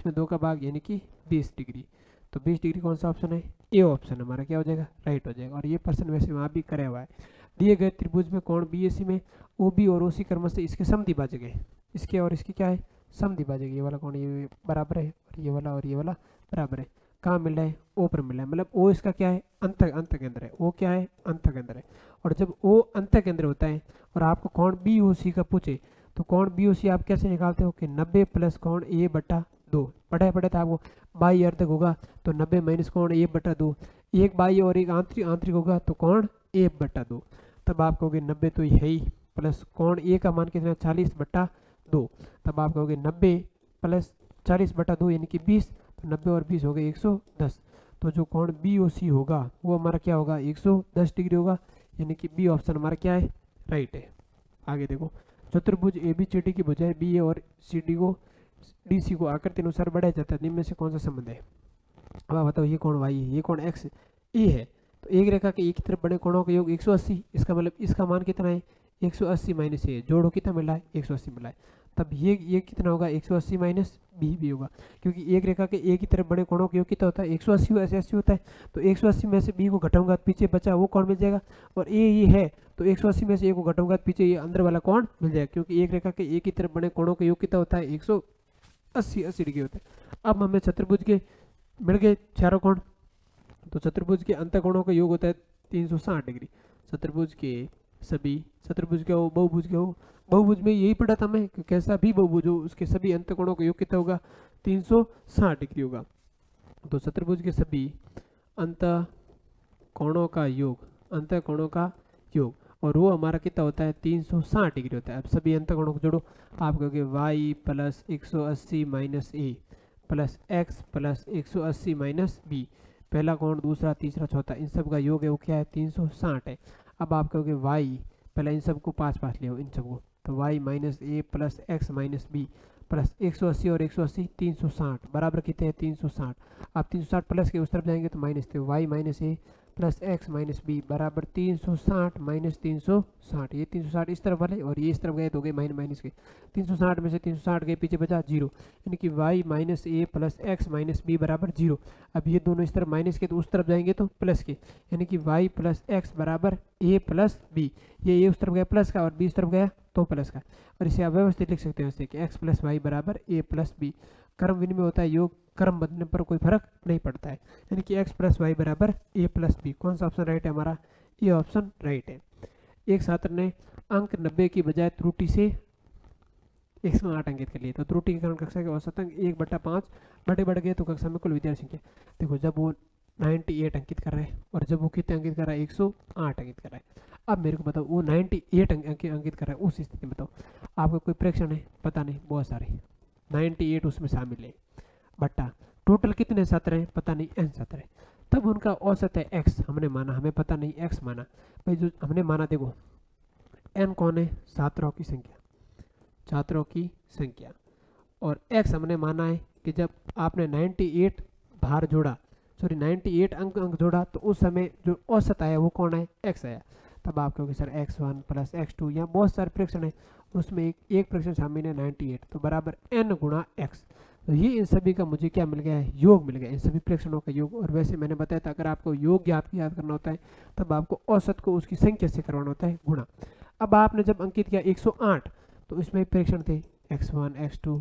में 2 का भाग यानी कि 20 डिग्री। तो 20 डिग्री कौन सा ऑप्शन है, ए ऑप्शन हमारा क्या हो जाएगा, राइट हो जाएगा। और ये प्रश्न वैसे वहाँ भी कराया हुआ है। दिए गए त्रिभुज में कोण बीएसी में OB और OC क्रमशः इसके समद्विभाजक है। इसके और इसकी क्या है, समद्विभाजक। ये वाला कोण ये बराबर है और ये वाला बराबर है। कहाँ मिल रहा है, ओ पर मिल रहा है। मतलब ओ इसका क्या है, अंत केंद्र है। ओ क्या है, अंत केंद्र है। और जब ओ अंत केंद्र होता है और आपको कोण BOC का पूछे तो कोण BOC आप कैसे निकालते हो कि 90 प्लस कोण A/2। पढ़ा था आपको, बाई अर्धक होगा तो 90 माइनस कोण A/2। एक बाई और एक आंतरिक होगा तो कोण A/2। तब आप कहोगे 90 तो है ही, प्लस कोण A का मान कितना 40/2। तब आप कहोगे 90 प्लस 40/2 यानी कि 20। तो 90 और 20 हो गए 110। तो जो कोण BOC होगा वो हमारा क्या होगा, 110 डिग्री होगा। यानी कि बी ऑप्शन हमारा क्या है, राइट है। आगे देखो, चतुर्भुज ABCD की भुजाएं BA और DC को आकृति अनुसार बढ़ाया जाता है, निम्न में से कौन सा संबंध है। अब आप बताओ, ये कोण Y है, ये कोण X A है। तो एक रेखा के एक तरफ बने कोणों का योग 180। इसका मतलब इसका मान कितना है, 180 माइनस A। जोड़ो कितना मिला है, 180 मिला है। तब ये कितना होगा, 180 माइनस B भी होगा, क्योंकि एक रेखा के एक ही तरफ बड़े कोणों का योग कितना होता है, 180 होता है। तो 180 में से B को घटाऊंगा तो पीछे बचा वो कोण मिल जाएगा। और A ये है तो 180 में से A को घटाऊंगा तो पीछे ये अंदर वाला कोण मिल जाएगा, क्योंकि एक रेखा के एक ही तरफ बने कोणों का योग कितना होता है, 180 डिग्री होता है। अब हमें चतुर्भुज के मिल गए चारों कोण। तो चतुर्भुज के अंतःकोणों का योग होता है 360 डिग्री। चतुर्भुज के सभी, चतुर्भुज के हो, बहुभुज के हो, बहुभुज में यही पढ़ा था मैं कि कैसा भी बहुभुज हो उसके सभी अंतःकोणों का योग कितना होगा, 360 डिग्री होगा। तो चतुर्भुज के सभी अंतःकोणों का योग, और वो हमारा कितना होता है, 360 डिग्री होता है। अब सभी अंतःकोणों को जोड़ो, आप कहोगे y plus 180 minus A plus x plus 180 minus B। पहला कोण, दूसरा, तीसरा, चौथा, इन सब का योग है वो क्या है, 360 है। अब आप कहोगे y, पहले इन सबको 5 लिया इन सबको, तो y minus A plus x minus B plus 180 और 180 360 बराबर कितने हैं 360। आप 360 प्लस के उस तरफ जाएंगे तो माइनस थे वाई माइनस ए प्लस एक्स माइनस बी बराबर 360 माइनस 360। ये 360 इस तरफ वाले और ये इस तरफ गए तो गए माइनस के 360 में से 360 गए पीछे बचा 0 यानी कि वाई माइनस ए प्लस एक्स माइनस बी बराबर 0। अब ये दोनों इस तरफ माइनस के तो उस तरफ जाएंगे तो प्लस के यानी कि वाई प्लस एक्स बराबर ए प्लस बी। ये उस तरफ गया प्लस का और बी इस तरफ गया तो प्लस का। और इसे आप व्यवस्थित लिख सकते हैं जैसे कि एक्स प्लस वाई बराबर ए प्लस बी। क्रम विनिमय होता है योग, क्रम बदलने पर कोई फर्क नहीं पड़ता है यानी कि एक्स प्लस वाई बराबर ए प्लस बी। कौन सा ऑप्शन राइट है हमारा, ये ऑप्शन राइट है। एक छात्र ने अंक 90 की बजाय त्रुटि से 108 अंकित कर लिए तो त्रुटि के कारण कक्षा के औसत अंक 1/5 बढ़ गए तो कक्षा में कुल विद्यार्थी संख्या देखो जब वो 98 अंकित कर रहे हैं और जब वो कितने अंकित कर रहा है 108 अंकित कर रहा है। अब मेरे को बताओ वो 98 अंकित कर रहा है उस स्थिति में बताओ आपका कोई प्रेक्षण है, पता नहीं, बहुत सारे 98 उसमें शामिल है बट्टा टोटल कितने छात्र हैं पता नहीं n छात्र है। तब उनका औसत है x हमने माना, हमें पता नहीं x माना भाई जो हमने माना देखो n कौन है छात्रों की संख्या और x हमने माना है कि जब आपने 98 भार जोड़ा 98 अंक जोड़ा तो उस समय जो औसत आया वो कौन है x आया। तब आप कहोगे सर x1 प्लस x2 यहाँ बहुत सारे प्रेक्षण है उसमें एक प्रेक्षण शामिल है 98 तो बराबर n गुणा x। तो ये इन सभी का मुझे क्या मिल गया है, योग मिल गया, इन सभी प्रेक्षणों का योग। और वैसे मैंने बताया था अगर आपको योग याद करना होता है तब आपको औसत को उसकी संख्या से करवाना होता है गुणा। अब आपने जब अंकित किया 108 तो इसमें प्रेक्षण थे x1 x2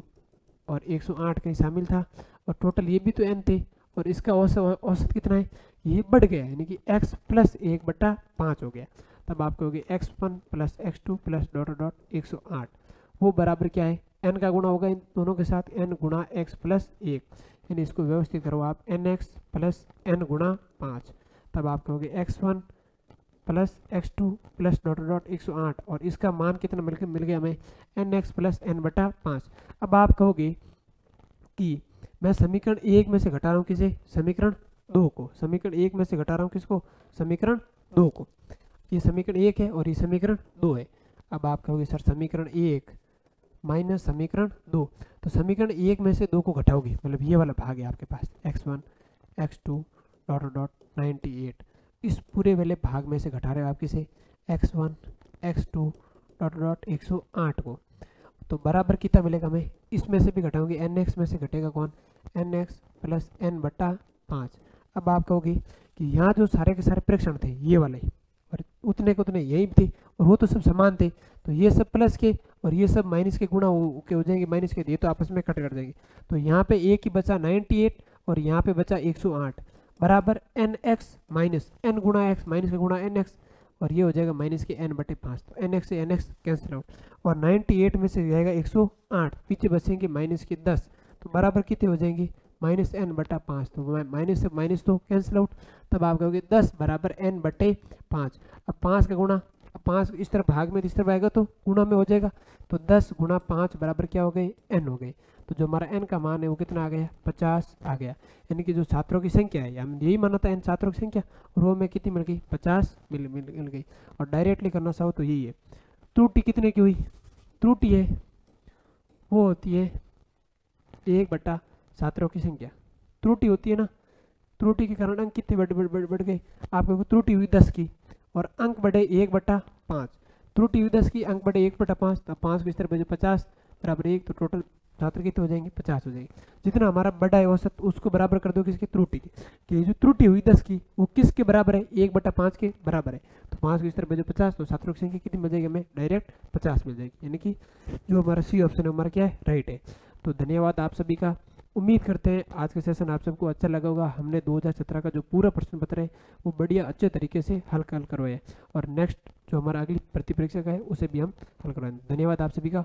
और 108 कहीं शामिल था और टोटल ये भी तो n थे और इसका औसत कितना है ये बढ़ गया यानी कि x प्लस 1/5 हो गया। तब आप कहोगे x1 plus x2 plus dot 108 वो बराबर क्या है n का गुणा होगा इन दोनों के साथ n गुणा x प्लस 1 यानी इसको व्यवस्थित करो आप nx प्लस n गुणा 5। तब आप कहोगे x1 plus x2 plus dot 108 और इसका मान कितना मिल गया हमें nx प्लस n/5। अब आप कहोगे कि मैं समीकरण 1 में से घटा रहा हूँ किसे, समीकरण 2 को, समीकरण 1 में से घटा रहा हूँ किसको, समीकरण 2 को। ये समीकरण 1 है और ये समीकरण 2 है। अब आप कहोगे सर समीकरण 1 माइनस समीकरण 2 तो समीकरण 1 में से 2 को घटाओगे मतलब ये वाला भाग है आपके पास x1 x2 डॉट 98 इस पूरे वाले भाग में से घटा रहे हो आप किसे x1 x2 डॉट 108 को तो बराबर कितना मिलेगा हमें, इसमें से भी घटाओगे nx में से घटेगा कौन nx प्लस n/5। अब आप कहोगे कि यहाँ जो सारे के सारे प्रेक्षण थे ये वाले और उतने के उतने यही थे और वो तो सब समान थे तो ये सब प्लस के और ये सब माइनस के गुणा हो जाएंगे माइनस के, ये तो आपस में कट जाएंगे। तो यहाँ पे एक ही बचा 98 और यहाँ पे बचा 108 बराबर nx माइनस n गुणा x माइनस के गुणा nx और ये हो जाएगा माइनस के n/5 तो nx से nx कैंसिल आउट और 98 में से जाएगा 108 पीछे बचेंगे माइनस के 10 तो बराबर कितने हो जाएंगे माइनस n/5 तो माइनस से माइनस तो कैंसिल आउट। तब आप कहोगे 10 बराबर n/5। अब 5 का गुणा 5 इस तरफ भाग में इस तरफ आएगा तो गुणा में हो जाएगा तो 10 गुणा 5 बराबर क्या हो गए n हो गए। तो जो हमारा n का मान है वो कितना आ गया 50 आ गया यानी कि जो छात्रों की संख्या है हम यही माना था n छात्रों की संख्या रो में कितनी मिल गई 50 मिल गई। और डायरेक्टली करना चाहो तो यही है। त्रुटि कितने की हुई, त्रुटि है वो होती है 1 छात्रों की संख्या, त्रुटि होती है ना, त्रुटि के कारण अंक कितने बढ़ गए आपको, त्रुटि हुई 10 की और अंक बढ़े 1/5, त्रुटि हुई 10 की अंक बढ़े 1/5 तो 5 को इस तरह 50 बराबर 1 तो टोटल छात्र कितने हो जाएंगे 50 हो जाएंगे। जितना हमारा बड़ा है औसत उसको बराबर कर दो किसकी, त्रुटि की, कि जो त्रुटि हुई 10 की वो किसके बराबर है 1/5 के बराबर है तो 5 को इस तरह 50 तो छात्रों की संख्या कितनी मिल जाएगी हमें डायरेक्ट 50 मिल जाएगी यानी कि जो हमारा सी ऑप्शन है हमारा क्या है राइट है। तो धन्यवाद आप सभी का, उम्मीद करते हैं आज का सेशन आप सबको अच्छा लगा होगा। हमने 2017 का जो पूरा प्रश्न पत्र है वो बढ़िया अच्छे तरीके से हल करवाया है और नेक्स्ट जो हमारा अगली प्रतिपरीक्षा का है उसे भी हम हल करवाएंगे। धन्यवाद आप सभी का।